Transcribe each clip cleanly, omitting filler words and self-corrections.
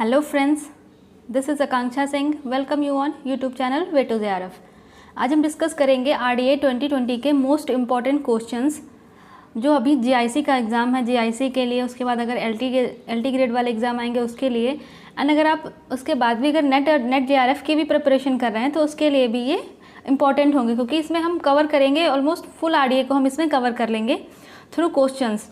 Hello friends, this is Akanksha Singh. Welcome you on YouTube channel way to JRF. आज हम discuss करेंगे RDA 2020 के most important questions जो अभी जीआईसी का एग्ज़ाम है, जीआईसी के लिए, उसके बाद अगर एलटी ग्रेड वाले एग्ज़ाम आएंगे उसके लिए, एंड अगर आप उसके बाद भी अगर नेट जेआरएफ की भी प्रिपरेशन कर रहे हैं तो उसके लिए भी ये इंपॉर्टेंट होंगे, क्योंकि इसमें हम कवर करेंगे ऑलमोस्ट फुल आरडीए को हम इसमें कवर कर लेंगे थ्रू क्वेश्चंस।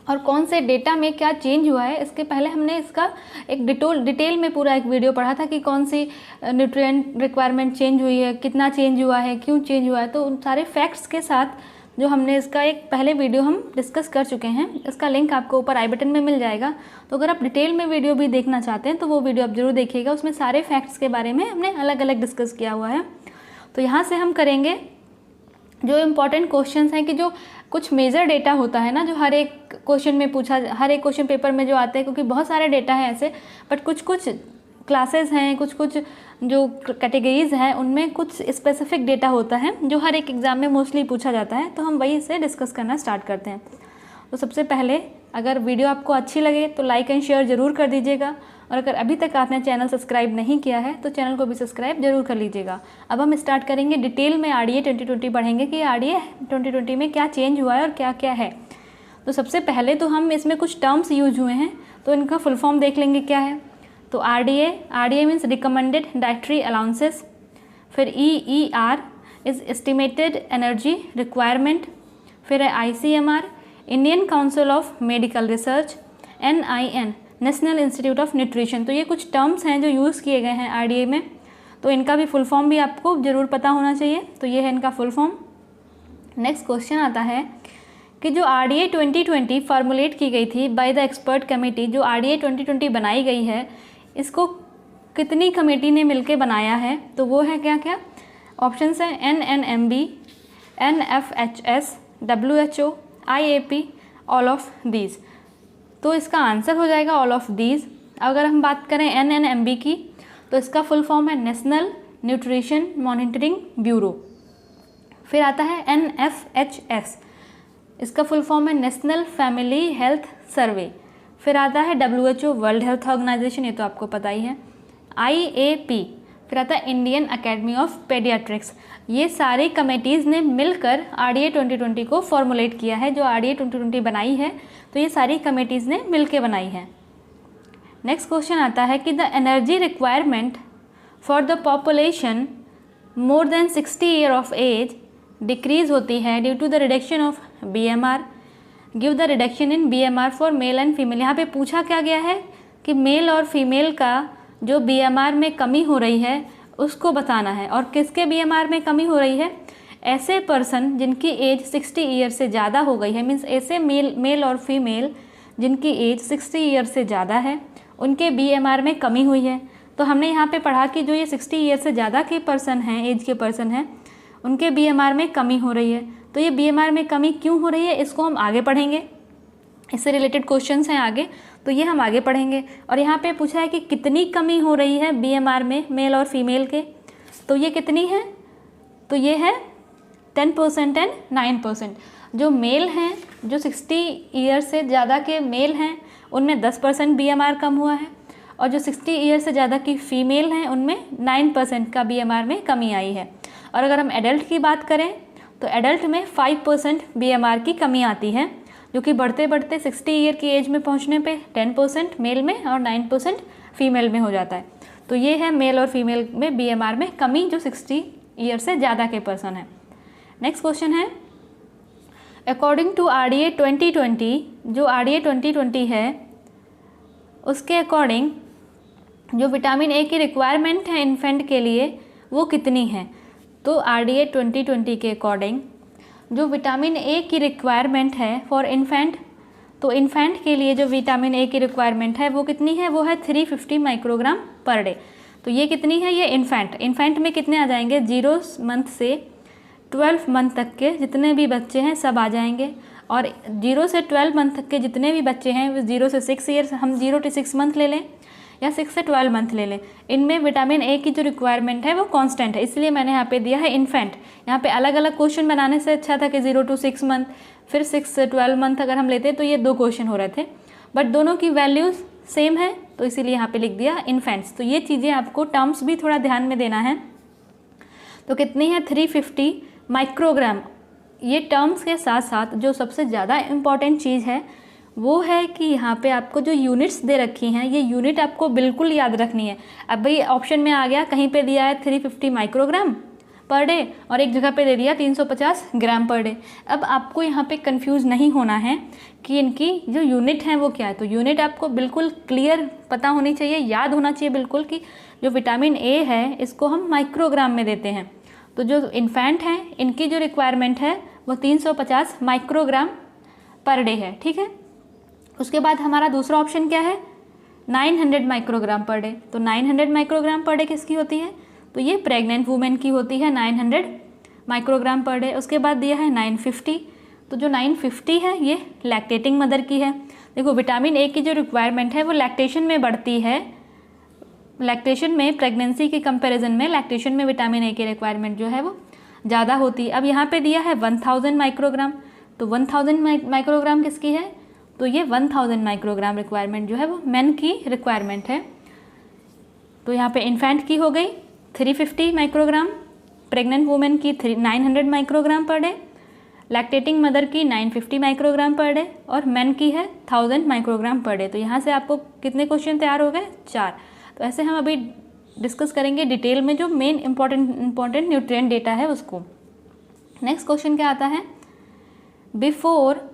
और कौन से डेटा में क्या चेंज हुआ है, इसके पहले हमने इसका एक डिटेल में पूरा एक वीडियो पढ़ा था कि कौन सी न्यूट्रिएंट रिक्वायरमेंट चेंज हुई है, कितना चेंज हुआ है, क्यों चेंज हुआ है। तो उन सारे फैक्ट्स के साथ जो हमने इसका एक पहले वीडियो हम डिस्कस कर चुके हैं, इसका लिंक आपको ऊपर आई बटन में मिल जाएगा। तो अगर आप डिटेल में वीडियो भी देखना चाहते हैं तो वो वीडियो आप जरूर देखिएगा, उसमें सारे फैक्ट्स के बारे में हमने अलग अलग डिस्कस किया हुआ है। तो यहाँ से हम करेंगे जो इम्पॉर्टेंट क्वेश्चंस हैं कि जो कुछ मेजर डेटा होता है ना, जो हर एक क्वेश्चन में पूछा, हर एक क्वेश्चन पेपर में जो आते हैं, क्योंकि बहुत सारे डेटा हैं ऐसे, बट कुछ कुछ क्लासेस हैं, कुछ कुछ जो कैटेगरीज हैं उनमें कुछ स्पेसिफिक डेटा होता है जो हर एक एग्ज़ाम में मोस्टली पूछा जाता है। तो हम वही से डिस्कस करना स्टार्ट करते हैं। तो सबसे पहले अगर वीडियो आपको अच्छी लगे तो लाइक एंड शेयर ज़रूर कर दीजिएगा, और अगर अभी तक आपने चैनल सब्सक्राइब नहीं किया है तो चैनल को भी सब्सक्राइब जरूर कर लीजिएगा। अब हम स्टार्ट करेंगे डिटेल में आरडीए 2020 पढ़ेंगे कि आरडीए 2020 में क्या चेंज हुआ है और क्या क्या है। तो सबसे पहले तो हम इसमें कुछ टर्म्स यूज हुए हैं तो इनका फुल फॉर्म देख लेंगे क्या है। तो RDA means recommended dietary allowances, फिर EER is estimated energy requirement, फिर है ICMR Indian council of medical research, NIN national institute of nutrition. तो ये कुछ टर्म्स हैं जो यूज़ किए गए हैं आरडीए में, तो इनका भी फुल फॉर्म भी आपको ज़रूर पता होना चाहिए। तो ये है इनका फुल फॉर्म। नेक्स्ट क्वेश्चन आता है कि जो आरडीए 2020 फार्मूलेट की गई थी बाय द एक्सपर्ट कमेटी, जो आरडीए 2020 बनाई गई है इसको कितनी कमेटी ने मिलकर बनाया है, तो वो है क्या क्या ऑप्शंस हैं NNMB, NFHS, WHO, IAP, all of these. तो इसका आंसर हो जाएगा ऑल ऑफ दीज। अगर हम बात करें NNMB की तो इसका फुल फॉर्म है नेशनल न्यूट्रिशन मॉनिटरिंग ब्यूरो। फिर आता है NFHS, इसका फुल फॉर्म है नेशनल फैमिली हेल्थ सर्वे। फिर आता है WHO वर्ल्ड हेल्थ ऑर्गेनाइजेशन, ये तो आपको पता ही है। IAP, फिर आता है इंडियन अकेडमी ऑफ पेडियाट्रिक्स। ये सारी कमेटीज़ ने मिलकर आरडीए 2020 को फॉर्मुलेट किया है। जो आरडीए 2020 बनाई है तो ये सारी कमेटीज़ ने मिलकर बनाई है। नेक्स्ट क्वेश्चन आता है कि the energy requirement for the population more than 60 year of age decrease होती है due to the reduction of BMR। Give the reduction in BMR for male and female. यहाँ पे पूछा क्या गया है कि मेल और फीमेल का जो BMR में कमी हो रही है उसको बताना है। और किसके BMR में कमी हो रही है? ऐसे पर्सन जिनकी एज 60 ईयर से ज़्यादा हो गई है, मीन्स ऐसे मेल और फीमेल जिनकी एज 60 ईयर से ज़्यादा है उनके BMR में कमी हुई है। तो हमने यहाँ पे पढ़ा कि जो ये 60 ईयर से ज़्यादा के पर्सन हैं, एज के पर्सन हैं, उनके BMR में कमी हो रही है। तो ये BMR में कमी क्यों हो रही है इसको हम आगे पढ़ेंगे, इससे रिलेटेड क्वेश्चंस हैं आगे, तो ये हम आगे पढ़ेंगे। और यहाँ पे पूछा है कि कितनी कमी हो रही है BMR में मेल और फीमेल के, तो ये कितनी है? तो ये है 10% एंड 9%। जो मेल हैं, जो 60 ईयर से ज़्यादा के मेल हैं उनमें 10% BMR कम हुआ है, और जो 60 ईयर से ज़्यादा की फ़ीमेल हैं उनमें 9% का BMR में कमी आई है। और अगर हम एडल्ट की बात करें तो एडल्ट में 5% BMR की कमी आती है, जो कि बढ़ते बढ़ते 60 ईयर की एज में पहुंचने पे 10% मेल में और 9% फीमेल में हो जाता है। तो ये है मेल और फीमेल में BMR में कमी जो 60 ईयर से ज़्यादा के पर्सन है। नेक्स्ट क्वेश्चन है अकॉर्डिंग टू आरडीए 2020, जो आरडीए 2020 है उसके अकॉर्डिंग जो विटामिन ए की रिक्वायरमेंट है इन्फेंट के लिए वो कितनी है। तो आरडीए 2020 के अकॉर्डिंग जो विटामिन ए की रिक्वायरमेंट है फॉर इन्फेंट, तो इन्फेंट के लिए जो विटामिन ए की रिक्वायरमेंट है वो कितनी है? वो है 350 माइक्रोग्राम पर डे। तो ये कितनी है? ये इन्फेंट में कितने आ जाएंगे? 0 मंथ से 12 मंथ तक के जितने भी बच्चे हैं सब आ जाएंगे। और 0 से 12 मंथ तक के जितने भी बच्चे हैं, 0 से 6 ईयर्स, हम 0 to 6 मंथ ले लें या 6 से 12 मंथ ले लें, इनमें विटामिन ए की जो रिक्वायरमेंट है वो कांस्टेंट है, इसलिए मैंने यहाँ पे दिया है इन्फेंट। यहाँ पे अलग अलग क्वेश्चन बनाने से अच्छा था कि 0 to 6 मंथ, फिर 6 से 12 मंथ अगर हम लेते तो ये 2 क्वेश्चन हो रहे थे, बट दोनों की वैल्यूज़ सेम है, तो इसीलिए यहाँ पे लिख दिया इन्फेंट्स। तो ये चीज़ें आपको टर्म्स भी थोड़ा ध्यान में देना है। तो कितनी है 350 माइक्रोग्राम। ये टर्म्स के साथ साथ जो सबसे ज़्यादा इम्पॉर्टेंट चीज़ है वो है कि यहाँ पे आपको जो यूनिट्स दे रखी हैं, ये यूनिट आपको बिल्कुल याद रखनी है। अब भाई ऑप्शन में आ गया, कहीं पे दिया है 350 माइक्रोग्राम पर डे और एक जगह पे दे दिया 350 ग्राम पर डे। अब आपको यहाँ पे कंफ्यूज नहीं होना है कि इनकी जो यूनिट है वो क्या है। तो यूनिट आपको बिल्कुल क्लियर पता होनी चाहिए, याद होना चाहिए बिल्कुल कि जो विटामिन ए है इसको हम माइक्रोग्राम में देते हैं। तो जो इन्फेंट हैं इनकी जो रिक्वायरमेंट है वो 350 माइक्रोग्राम पर डे है, ठीक है। उसके बाद हमारा दूसरा ऑप्शन क्या है 900 माइक्रोग्राम पर डे। तो 900 माइक्रोग्राम पर डे किसकी होती है, तो ये प्रेग्नेंट वुमेन की होती है 900 माइक्रोग्राम पर डे। उसके बाद दिया है 950, तो जो 950 है ये लैक्टेटिंग मदर की है। देखो विटामिन ए की जो रिक्वायरमेंट है वो लैक्टेशन में बढ़ती है, लैक्टेशन में प्रेगनेंसी के कंपैरिजन में लैक्टेशन में विटामिन ए की रिक्वायरमेंट जो है वो ज़्यादा होती है। अब यहाँ पे दिया है 1000 माइक्रोग्राम, तो 1000 माइक्रोग्राम किसकी है, तो ये 1000 माइक्रोग्राम रिक्वायरमेंट जो है वो मेन की रिक्वायरमेंट है। तो यहाँ पे इन्फेंट की हो गई 350 माइक्रोग्राम, प्रेग्नेंट वुमेन की 900 microgram per day, lactating mother की 950 माइक्रोग्राम पर डे और मेन की है 1000 माइक्रोग्राम पर डे। तो यहाँ से आपको कितने क्वेश्चन तैयार हो गए 4। तो ऐसे हम अभी डिस्कस करेंगे डिटेल में जो मेन इंपॉर्टेंट न्यूट्रिएंट डेटा है उसको। नेक्स्ट क्वेश्चन क्या आता है, बिफोर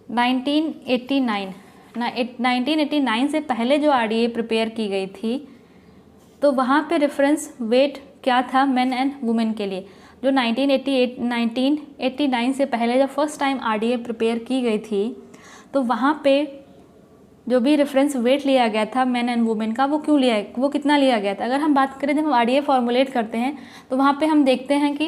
1989 से पहले जो आरडीए प्रिपेयर की गई थी तो वहाँ पे रेफरेंस वेट क्या था मेन एंड वुमेन के लिए। जो 1989 से पहले जब फर्स्ट टाइम आरडीए प्रिपेयर की गई थी तो वहाँ पे जो भी रेफरेंस वेट लिया गया था मेन एंड वुमेन का वो क्यों लिया, वो कितना लिया गया था। अगर हम बात करें जब हम आरडीए फॉर्मुलेट करते हैं तो वहाँ पे हम देखते हैं कि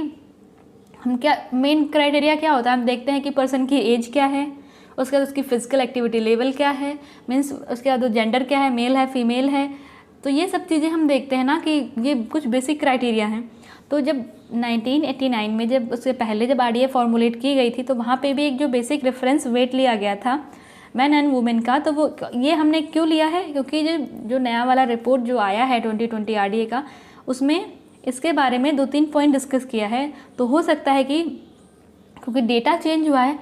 हम क्या मेन क्राइटेरिया क्या होता है, हम देखते हैं कि पर्सन की एज क्या है, उसके बाद उसकी फिजिकल एक्टिविटी लेवल क्या है, मीन्स उसके बाद जेंडर क्या है, मेल है फीमेल है। तो ये सब चीज़ें हम देखते हैं ना कि ये कुछ बेसिक क्राइटेरिया हैं। तो जब 1989 में जब उससे पहले जब आरडीए फॉर्मुलेट की गई थी तो वहाँ पे भी एक जो बेसिक रेफरेंस वेट लिया गया था मैन एंड वुमेन का, तो वो ये हमने क्यों लिया है क्योंकि जो नया वाला रिपोर्ट जो आया है 2020 आरडीए का उसमें इसके बारे में 2-3 पॉइंट डिस्कस किया है। तो हो सकता है कि क्योंकि डेटा चेंज हुआ है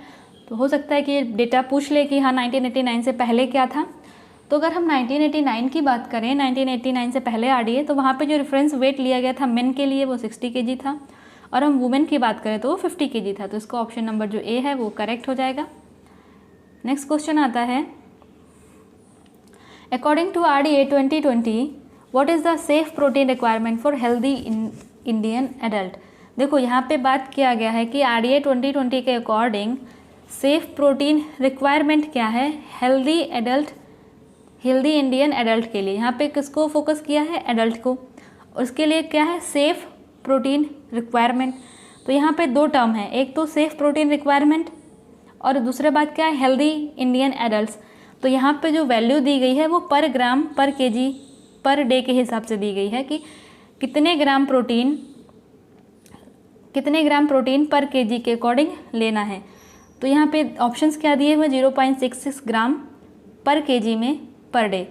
तो हो सकता है कि डेटा पूछ ले कि हाँ 1989 से पहले क्या था। तो अगर हम 1989 की बात करें, 1989 से पहले आरडीए, तो वहाँ पे जो रेफरेंस वेट लिया गया था मेन के लिए वो 60 kg था और हम वुमेन की बात करें तो वो 50 kg था। तो इसका ऑप्शन नंबर जो ए है वो करेक्ट हो जाएगा। नेक्स्ट क्वेश्चन आता है, according to RDA 2020 what is the safe protein requirement for healthy Indian adult. देखो यहाँ पे बात किया गया है कि आरडीए 2020 के अकॉर्डिंग सेफ प्रोटीन रिक्वायरमेंट क्या है हेल्दी इंडियन एडल्ट के लिए। यहाँ पे किसको फोकस किया है, एडल्ट को। उसके लिए क्या है सेफ प्रोटीन रिक्वायरमेंट। तो यहाँ पे 2 टर्म है, एक तो सेफ प्रोटीन रिक्वायरमेंट और दूसरा बात क्या है हेल्दी इंडियन एडल्ट्स। तो यहाँ पे जो वैल्यू दी गई है वो पर ग्राम पर केजी पर डे के हिसाब से दी गई है कि कितने ग्राम प्रोटीन पर केजी के अकॉर्डिंग लेना है। तो यहाँ पे ऑप्शंस क्या दिए हुए 0.66 ग्राम पर केजी में पर डे,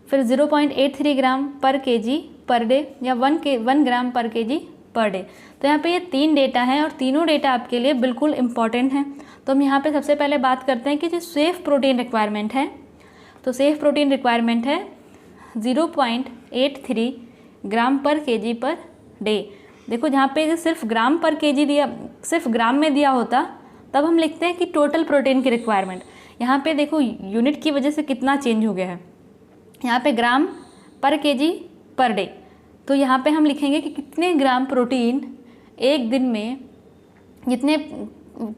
फिर 0.83 ग्राम पर केजी पर डे या 1 ग्राम पर केजी पर डे। तो यहाँ पे ये 3 डेटा हैं और तीनों डेटा आपके लिए बिल्कुल इम्पॉर्टेंट हैं। तो हम यहाँ पे सबसे पहले बात करते हैं कि जो सेफ़ प्रोटीन रिक्वायरमेंट है, तो सेफ़ प्रोटीन रिक्वायरमेंट है 0.83 ग्राम पर केजी पर डे। देखो जहाँ पे सिर्फ ग्राम पर केजी दिया, सिर्फ ग्राम में दिया होता तब हम लिखते हैं कि टोटल प्रोटीन की रिक्वायरमेंट। यहाँ पे देखो यूनिट की वजह से कितना चेंज हो गया है, यहाँ पे ग्राम पर केजी पर डे। तो यहाँ पे हम लिखेंगे कि कितने ग्राम प्रोटीन एक दिन में जितने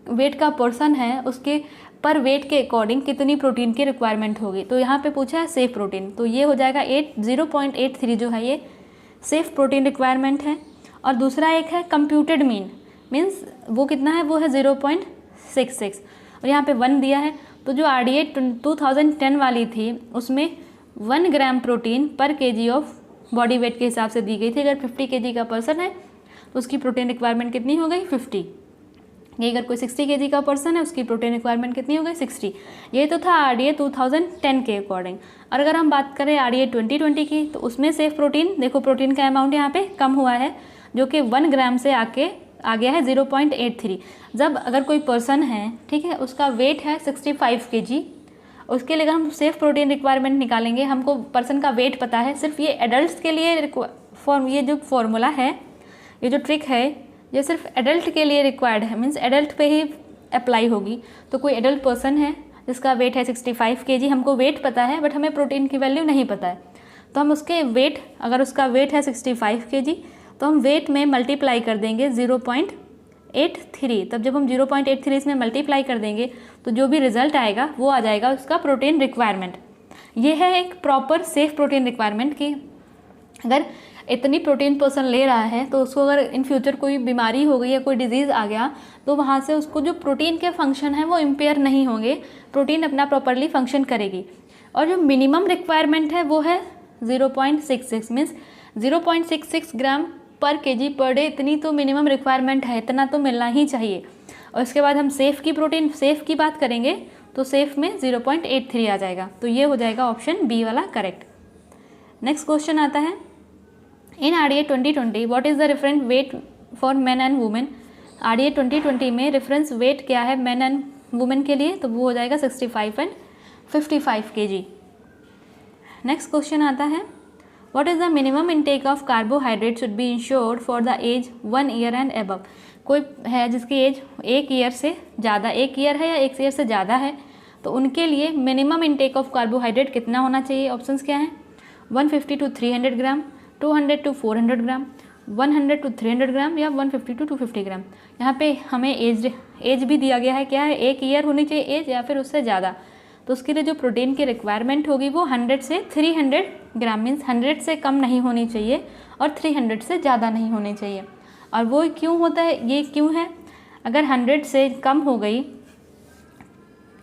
वेट का पर्सन है उसके पर वेट के अकॉर्डिंग कितनी प्रोटीन की रिक्वायरमेंट होगी। तो यहाँ पे पूछा है सेफ प्रोटीन, तो ये हो जाएगा 0.83 जो है ये सेफ प्रोटीन रिक्वायरमेंट है। और दूसरा एक है कंप्यूटेड मीन्स वो कितना है, वो है 0.66 और यहाँ पे 1 दिया है। तो जो आरडीए 2010 वाली थी उसमें 1 ग्राम प्रोटीन पर केजी ऑफ बॉडी वेट के हिसाब से दी गई थी। अगर 50 kg का पर्सन है तो उसकी प्रोटीन रिक्वायरमेंट कितनी हो गई 50। ये अगर कोई 60 kg का पर्सन है, उसकी प्रोटीन रिक्वायरमेंट कितनी हो गई 60। ये तो था RDA 2010 के अकॉर्डिंग। और अगर हम बात करें RDA 2020 की, तो उसमें सेफ प्रोटीन, देखो प्रोटीन का अमाउंट यहाँ पे कम हुआ है, जो कि 1 ग्राम से आ गया है 0.83। जब अगर कोई पर्सन है, ठीक है, उसका वेट है 65 kg, उसके लिए अगर हम सेफ प्रोटीन रिक्वायरमेंट निकालेंगे, हमको पर्सन का वेट पता है, सिर्फ ये एडल्ट के लिए ये जो फॉर्मूला है, ये जो ट्रिक है, ये सिर्फ एडल्ट के लिए रिक्वायर्ड है, मीन्स एडल्ट पे ही अप्लाई होगी। तो कोई एडल्ट पर्सन है जिसका वेट है 65 kg, हमको वेट पता है बट हमें प्रोटीन की वैल्यू नहीं पता है, तो हम उसके वेट, अगर उसका वेट है 65 kg, तो हम वेट में मल्टीप्लाई कर देंगे 0.83। तब जब हम 0.83 इसमें मल्टीप्लाई कर देंगे तो जो भी रिजल्ट आएगा वो आ जाएगा उसका प्रोटीन रिक्वायरमेंट। ये है एक प्रॉपर सेफ प्रोटीन रिक्वायरमेंट की अगर इतनी प्रोटीन पर्सन ले रहा है तो उसको अगर इन फ्यूचर कोई बीमारी हो गई या कोई डिजीज़ आ गया तो वहाँ से उसको जो प्रोटीन के फंक्शन है वो इम्पेयर नहीं होंगे, प्रोटीन अपना प्रॉपरली फंक्शन करेगी। और जो मिनिमम रिक्वायरमेंट है वो है 0.66, मीन्स 0.66 ग्राम पर केजी पर डे, इतनी तो मिनिमम रिक्वायरमेंट है, इतना तो मिलना ही चाहिए। और उसके बाद हम सेफ़ की बात करेंगे तो सेफ़ में 0.83 आ जाएगा, तो ये हो जाएगा ऑप्शन बी वाला करेक्ट। नेक्स्ट क्वेश्चन आता है, in RDA 2020 what is the reference weight for man and women. RDA 2020 में रेफरेंस वेट क्या है मैन एंड वुमेन के लिए, तो वो हो जाएगा 65 एंड 55 kg। नेक्स्ट क्वेश्चन आता है, what is the minimum intake of carbohydrate should be ensured for the age 1 year and above. कोई है जिसकी एज 1 ईयर से ज़्यादा, 1 ईयर है या 1 ईयर से ज़्यादा है, तो उनके लिए मिनिमम इनटेक ऑफ कार्बोहाइड्रेट कितना होना चाहिए। ऑप्शंस क्या हैं, 150 to 300 gram, 200 to 400 gram, 100 to 300 ग्राम या 150 to 250 ग्राम। यहाँ पे हमें एज भी दिया गया है, क्या है 1 ईयर होनी चाहिए एज या फिर उससे ज़्यादा, तो उसके लिए जो प्रोटीन की रिक्वायरमेंट होगी वो 100 से 300 ग्राम, मीन्स 100 से कम नहीं होनी चाहिए और 300 से ज़्यादा नहीं होनी चाहिए। और वो क्यों होता है, ये क्यों है, अगर 100 से कम हो गई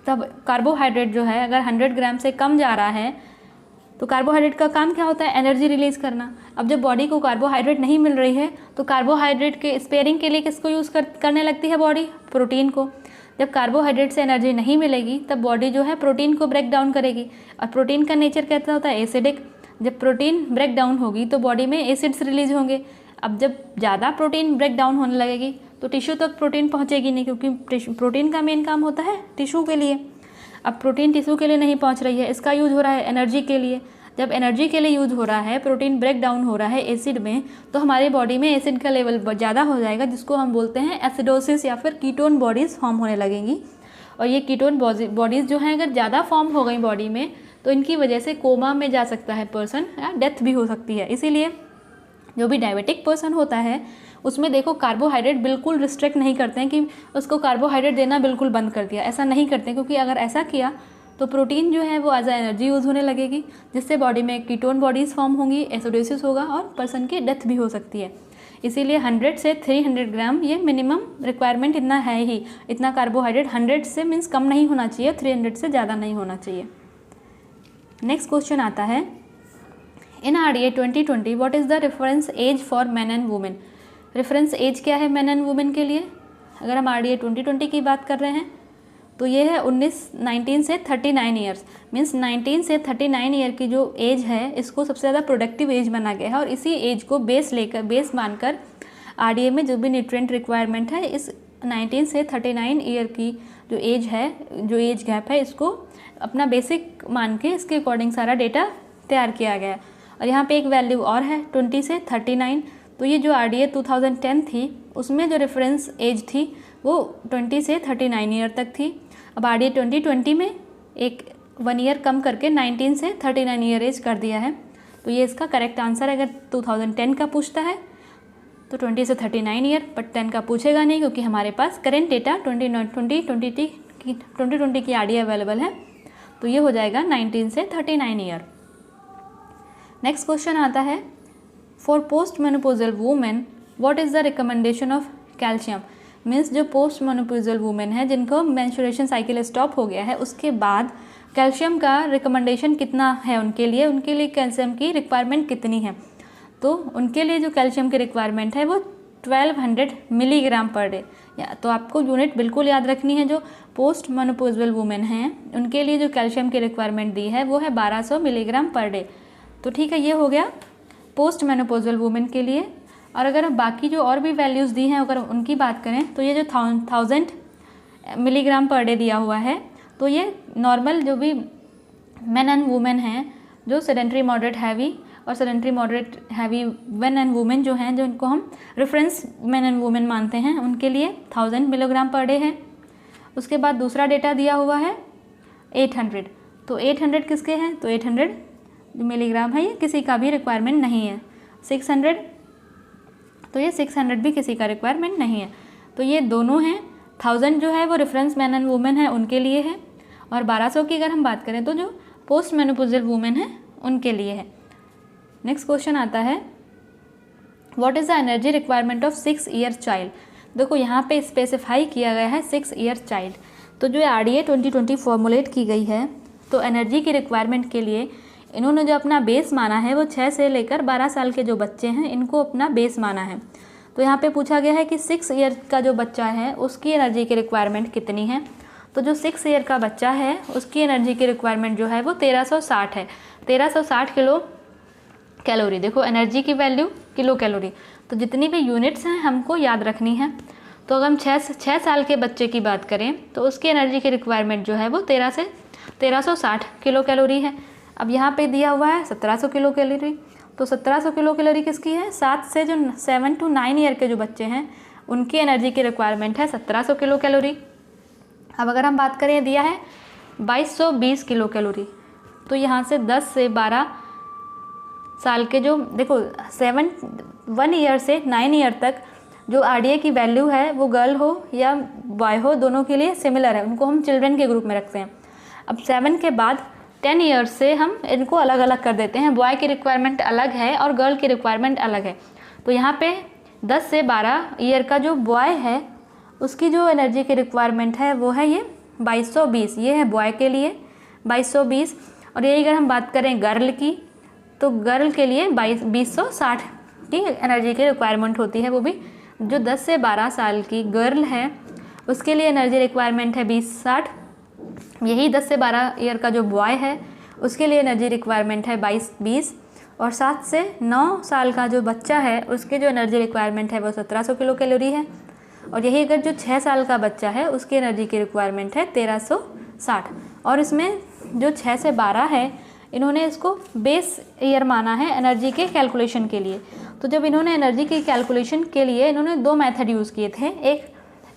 तब कार्बोहाइड्रेट जो है अगर 100 ग्राम से कम जा रहा है तो कार्बोहाइड्रेट का काम क्या होता है, एनर्जी रिलीज़ करना। अब जब बॉडी को कार्बोहाइड्रेट नहीं मिल रही है तो कार्बोहाइड्रेट के स्पेयरिंग के लिए किसको यूज़ करने लगती है बॉडी, प्रोटीन को। जब कार्बोहाइड्रेट से एनर्जी नहीं मिलेगी तब बॉडी जो है प्रोटीन को ब्रेक डाउन करेगी, और प्रोटीन का नेचर कैसा होता है, एसिडिक। जब प्रोटीन ब्रेक डाउन होगी तो बॉडी में एसिड्स रिलीज होंगे। अब जब ज़्यादा प्रोटीन ब्रेक डाउन होने लगेगी तो टिश्यू तक प्रोटीन पहुँचेगी नहीं, क्योंकि प्रोटीन का मेन काम होता है टिश्यू के लिए। अब प्रोटीन टिश्यू के लिए नहीं पहुँच रही है, इसका यूज़ हो रहा है एनर्जी के लिए। जब एनर्जी के लिए यूज़ हो रहा है, प्रोटीन ब्रेक डाउन हो रहा है एसिड में, तो हमारी बॉडी में एसिड का लेवल ज़्यादा हो जाएगा, जिसको हम बोलते हैं एसिडोसिस या फिर कीटोन बॉडीज़ फॉर्म होने लगेंगी। और ये कीटोन बॉडीज़ जो हैं अगर ज़्यादा फॉर्म हो गई बॉडी में तो इनकी वजह से कोमा में जा सकता है पर्सन, या डेथ भी हो सकती है। इसीलिए जो भी डायबिटिक पर्सन होता है उसमें देखो कार्बोहाइड्रेट बिल्कुल रिस्ट्रिक्ट नहीं करते हैं कि उसको कार्बोहाइड्रेट देना बिल्कुल बंद कर दिया, ऐसा नहीं करते, क्योंकि अगर ऐसा किया तो प्रोटीन जो है वो एज आ एनर्जी यूज़ होने लगेगी, जिससे बॉडी में कीटोन बॉडीज़ फॉर्म होंगी, एसिडोसिस होगा और पर्सन की डेथ भी हो सकती है। इसीलिए 100 से 300 ग्राम ये मिनिमम रिक्वायरमेंट इतना है ही, इतना कार्बोहाइड्रेट 100 से मीन्स कम नहीं होना चाहिए, 300 से ज़्यादा नहीं होना चाहिए। नेक्स्ट क्वेश्चन आता है, in RDA 2020 what is the reference age for man and women. Reference age क्या है मैन एंड वुमेन के लिए, अगर हम RDA 2020 की बात कर रहे हैं तो ये है 19 से 39 ईयर्स, मीन्स 19 से 39 ईयर की जो एज है इसको सबसे ज़्यादा प्रोडक्टिव एज माना गया है। और इसी एज को बेस मानकर RDA में जो भी न्यूट्रिएंट रिक्वायरमेंट है इस 19 से 39 ईयर की जो एज है, जो एज गैप है, इसको अपना बेसिक मान के इसके अकॉर्डिंग सारा डेटा तैयार किया गया है। और यहाँ पे एक वैल्यू और है 20 से 39, तो ये जो RDA 2010 थी उसमें जो रेफरेंस एज थी वो 20 से 39 ईयर तक थी। अब RDA 2020 में एक 1 ईयर कम करके 19 से 39 ईयर एज कर दिया है, तो ये इसका करेक्ट आंसर। अगर 2010 का पूछता है तो 20 से 39 ईयर, बट 10 का पूछेगा नहीं क्योंकि हमारे पास करेंट डेटा 2020 की RDA अवेलेबल है, तो ये हो जाएगा 19 से 39 ईयर। नेक्स्ट क्वेश्चन आता है, for post menopausal women what is the recommendation of calcium. Means जो पोस्ट मेनोपॉजल वुमेन है जिनको मेंस्ट्रुएशन साइकिल स्टॉप हो गया है उसके बाद कैल्शियम का रिकमेंडेशन कितना है उनके लिए कैल्शियम की रिक्वायरमेंट कितनी है। तो उनके लिए जो कैल्शियम की रिक्वायरमेंट है वो 1200 मिलीग्राम पर डे। तो आपको यूनिट बिल्कुल याद रखनी है। जो पोस्ट मेनोपॉजल वुमेन हैं उनके लिए जो कैल्शियम की रिक्वायरमेंट दी है वो है 1200 मिलीग्राम पर डे। तो ठीक है, ये हो गया पोस्ट मेनोपॉजल वुमेन के लिए। और अगर हम बाकी जो और भी वैल्यूज़ दी हैं अगर उनकी बात करें तो ये जो 1000 मिलीग्राम पर डे दिया हुआ है तो ये नॉर्मल जो भी मेन एंड वुमेन हैं जो सेडेंट्री मॉडरेट हैवी और sedentary moderate heavy main and women जो हैं, जो इनको हम रेफरेंस मेन एंड वुमेन मानते हैं, उनके लिए 1000 मिलीग्राम पर डे है। उसके बाद दूसरा डेटा दिया हुआ है 800। तो 800 किसके हैं? तो 800 मिलीग्राम है, ये किसी का भी रिक्वायरमेंट नहीं है। 600, तो ये 600 भी किसी का रिक्वायरमेंट नहीं है। तो ये दोनों हैं। 1000 जो है वो रेफरेंस मैन एंड वुमेन है उनके लिए है, और 1200 की अगर हम बात करें तो जो पोस्ट मेनोपॉजल वुमेन है उनके लिए है। नेक्स्ट क्वेश्चन आता है, what is the energy requirement of 6 year child. देखो यहाँ पे स्पेसिफाई किया गया है 6 ईयर चाइल्ड। तो जो RDA 2020 फॉर्मुलेट की गई है तो एनर्जी की रिक्वायरमेंट के लिए इन्होंने जो अपना बेस माना है वो 6 से लेकर 12 साल के जो बच्चे हैं इनको अपना बेस माना है। तो यहाँ पे पूछा गया है कि 6 ईयर का जो बच्चा है उसकी एनर्जी की रिक्वायरमेंट कितनी है। तो जो 6 ईयर का बच्चा है उसकी एनर्जी की रिक्वायरमेंट जो है वो 1360 है। 1360 किलो कैलोरी। देखो एनर्जी की वैल्यू किलो कैलोरी, तो जितनी भी यूनिट्स हैं हमको याद रखनी है। तो अगर हम 6 साल के बच्चे की बात करें तो उसकी एनर्जी की रिक्वायरमेंट जो है वो 1360 किलो कैलोरी है। अब यहाँ पे दिया हुआ है 1700 किलो कैलोरी। तो 1700 किलो कैलोरी किसकी है? 7 to 9 ईयर के जो बच्चे हैं उनकी एनर्जी की रिक्वायरमेंट है 1700 किलो कैलोरी। अब अगर हम बात करें, दिया है 2220 किलो कैलोरी। तो यहाँ से 10 से 12 साल के जो, देखो 1 ईयर से 9 ईयर तक जो RDA की वैल्यू है वो गर्ल हो या बॉय हो दोनों के लिए सिमिलर है, उनको हम चिल्ड्रन के ग्रुप में रखते हैं। अब 7 के बाद 10 ईयर्स से हम इनको अलग अलग कर देते हैं, बॉय की रिक्वायरमेंट अलग है और गर्ल की रिक्वायरमेंट अलग है। तो यहाँ पे 10 से 12 ईयर का जो बॉय है उसकी जो एनर्जी की रिक्वायरमेंट है वो है ये 2220, ये है बॉय के लिए 2220। और यही अगर हम बात करें गर्ल की तो गर्ल के लिए 2260 की एनर्जी की रिक्वायरमेंट होती है। वो भी जो 10 से 12 साल की गर्ल है उसके लिए एनर्जी रिक्वायरमेंट है 2060। यही 10 से 12 ईयर का जो बॉय है उसके लिए एनर्जी रिक्वायरमेंट है 2220। और 7 से 9 साल का जो बच्चा है उसके जो एनर्जी रिक्वायरमेंट है वो 1700 किलो कैलोरी है। और यही अगर जो 6 साल का बच्चा है उसकी एनर्जी की रिक्वायरमेंट है 1360। और इसमें जो 6 से 12 है इन्होंने इसको बेस ईयर माना है एनर्जी के कैलकुलेशन के लिए। तो जब इन्होंने एनर्जी की कैलकुलेशन के लिए इन्होंने 2 मेथड यूज़ किए थे, एक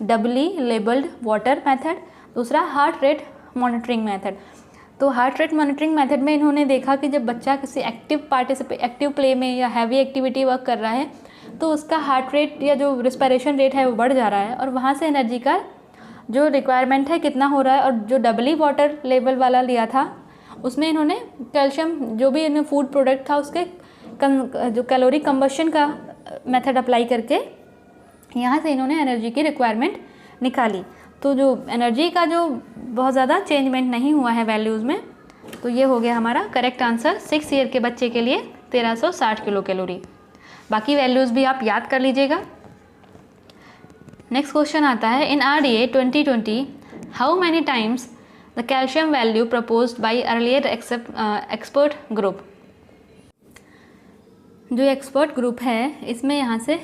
डबली लेबल्ड वाटर मेथड, दूसरा हार्ट रेट मॉनिटरिंग मेथड। तो हार्ट रेट मॉनिटरिंग मेथड में इन्होंने देखा कि जब बच्चा किसी एक्टिव प्ले में या हैवी एक्टिविटी वर्क कर रहा है तो उसका हार्ट रेट या जो रिस्पायरेशन रेट है वो बढ़ जा रहा है और वहाँ से एनर्जी का जो रिक्वायरमेंट है कितना हो रहा है। और जो डबली वाटर लेवल वाला लिया था उसमें इन्होंने कैल्शियम जो भी इन्हें फूड प्रोडक्ट था उसके जो कैलोरी कंबशन का मेथड अप्लाई करके यहाँ से इन्होंने एनर्जी की रिक्वायरमेंट निकाली। तो जो एनर्जी का जो बहुत ज़्यादा चेंजमेंट नहीं हुआ है वैल्यूज़ में। तो ये हो गया हमारा करेक्ट आंसर 6 ईयर के बच्चे के लिए 1360 किलो कैलोरी। बाकी वैल्यूज़ भी आप याद कर लीजिएगा। नेक्स्ट क्वेश्चन आता है, in RDA 2020 how many times the calcium value proposed by earlier expert group. जो एक्सपर्ट ग्रुप है इसमें यहाँ से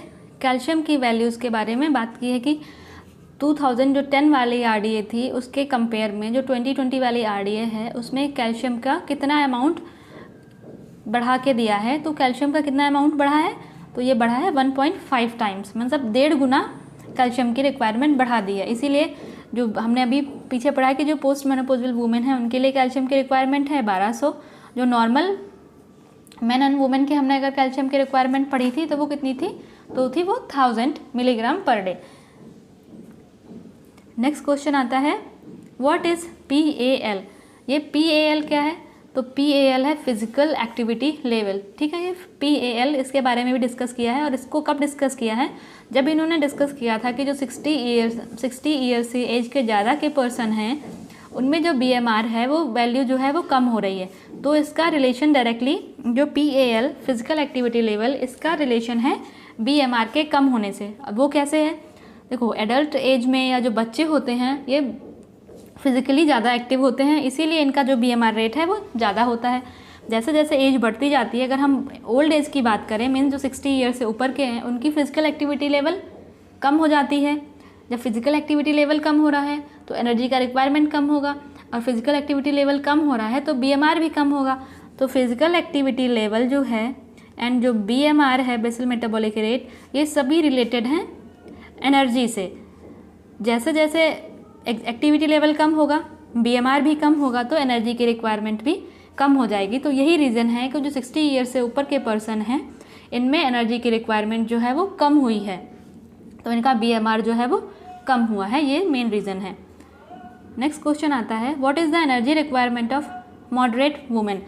कैल्शियम की वैल्यूज़ के बारे में बात की है कि 2010 वाली RDA थी उसके कंपेयर में जो 2020 वाली RDA है उसमें कैल्शियम का कितना अमाउंट बढ़ा के दिया है। तो कैल्शियम का कितना अमाउंट बढ़ा है? तो ये बढ़ा है 1.5 टाइम्स, मतलब 1.5 गुना कैल्शियम की रिक्वायरमेंट बढ़ा दी है। इसीलिए जो हमने अभी पीछे पढ़ा कि जो पोस्ट मेनोपॉजल वुमेन है उनके लिए कैल्शियम की रिक्वायरमेंट है 1200। जो नॉर्मल मैन एंड वुमेन की हमने अगर कैल्शियम की रिक्वायरमेंट पढ़ी थी तो वो कितनी थी? तो थी वो 1000 मिलीग्राम पर डे। नेक्स्ट क्वेश्चन आता है, व्हाट इज़ PAL। ये PAL क्या है? तो PAL है फिजिकल एक्टिविटी लेवल। ठीक है, ये PAL इसके बारे में भी डिस्कस किया है। और इसको कब डिस्कस किया है? जब इन्होंने डिस्कस किया था कि जो 60 ईयर से एज के ज़्यादा के पर्सन हैं उनमें जो BMR है वो वैल्यू जो है वो कम हो रही है। तो इसका रिलेशन डायरेक्टली जो PAL फिजिकल एक्टिविटी लेवल इसका रिलेशन है BMR के कम होने से। अब वो कैसे है, देखो एडल्ट एज में या जो बच्चे होते हैं ये फिज़िकली ज़्यादा एक्टिव होते हैं, इसीलिए इनका जो BMR रेट है वो ज़्यादा होता है। जैसे जैसे एज बढ़ती जाती है, अगर हम ओल्ड एज की बात करें, मीन्स जो 60 ईयर से ऊपर के हैं, उनकी फ़िज़िकल एक्टिविटी लेवल कम हो जाती है। जब फिज़िकल एक्टिविटी लेवल कम हो रहा है तो एनर्जी का रिक्वायरमेंट कम होगा, और फिज़िकल एक्टिविटी लेवल कम हो रहा है तो BMR भी कम होगा। तो फिज़िकल एक्टिविटी लेवल जो है एंड जो BMR है, बेसल मेटाबॉलिक रेट, ये सभी रिलेटेड हैं एनर्जी से। जैसे जैसे एक्टिविटी लेवल कम होगा, BMR भी कम होगा, तो एनर्जी की रिक्वायरमेंट भी कम हो जाएगी। तो यही रीज़न है कि जो 60 ईयर से ऊपर के पर्सन हैं, इनमें एनर्जी की रिक्वायरमेंट जो है वो कम हुई है, तो इनका BMR जो है वो कम हुआ है, ये मेन रीज़न है। नेक्स्ट क्वेश्चन आता है, what is the energy requirement of moderate women.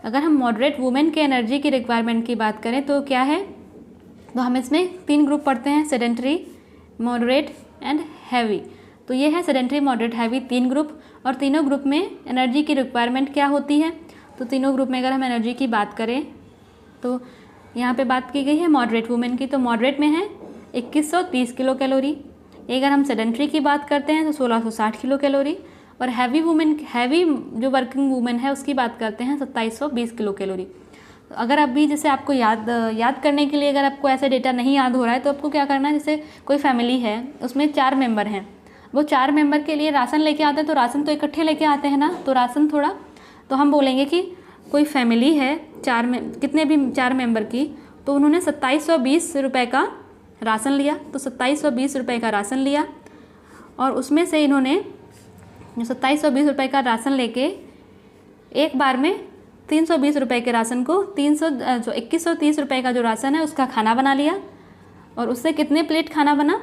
अगर हम मॉडरेट वुमेन के एनर्जी की रिक्वायरमेंट की बात करें तो क्या है, तो हम इसमें 3 ग्रुप पढ़ते हैं, सेडेंटरी, मॉडरेट एंड हैवी। तो ये है सेडेंटरी, मॉडरेट, हैवी 3 ग्रुप, और तीनों ग्रुप में एनर्जी की रिक्वायरमेंट क्या होती है। तो तीनों ग्रुप में अगर हम एनर्जी की बात करें तो यहाँ पे बात की गई है मॉडरेट वुमेन की, तो मॉडरेट में है 2130 किलो कैलोरी। अगर हम सेडेंटरी की बात करते हैं तो 1660 किलो कैलोरी, और हैवी वुमेन, हैवी जो वर्किंग वुमेन है उसकी बात करते हैं 2720 किलो कैलोरी। अगर अभी जैसे आपको याद करने के लिए, अगर आपको ऐसा डेटा नहीं याद हो रहा है तो आपको क्या करना है, जैसे कोई फैमिली है उसमें 4 मेंबर हैं, वो 4 मेंबर के लिए राशन लेके आते हैं, तो राशन तो इकट्ठे लेके आते हैं ना, तो राशन थोड़ा, तो हम बोलेंगे कि कोई फैमिली है कितने भी 4 मेंबर की, तो उन्होंने 2720 रुपये का राशन लिया। तो 2720 रुपये का राशन लिया, और उसमें से इन्होंने 2720 रुपये का राशन लेके एक बार में 320 रुपये के राशन को 2130 रुपये का जो राशन है उसका खाना बना लिया, और उससे कितने प्लेट खाना बना,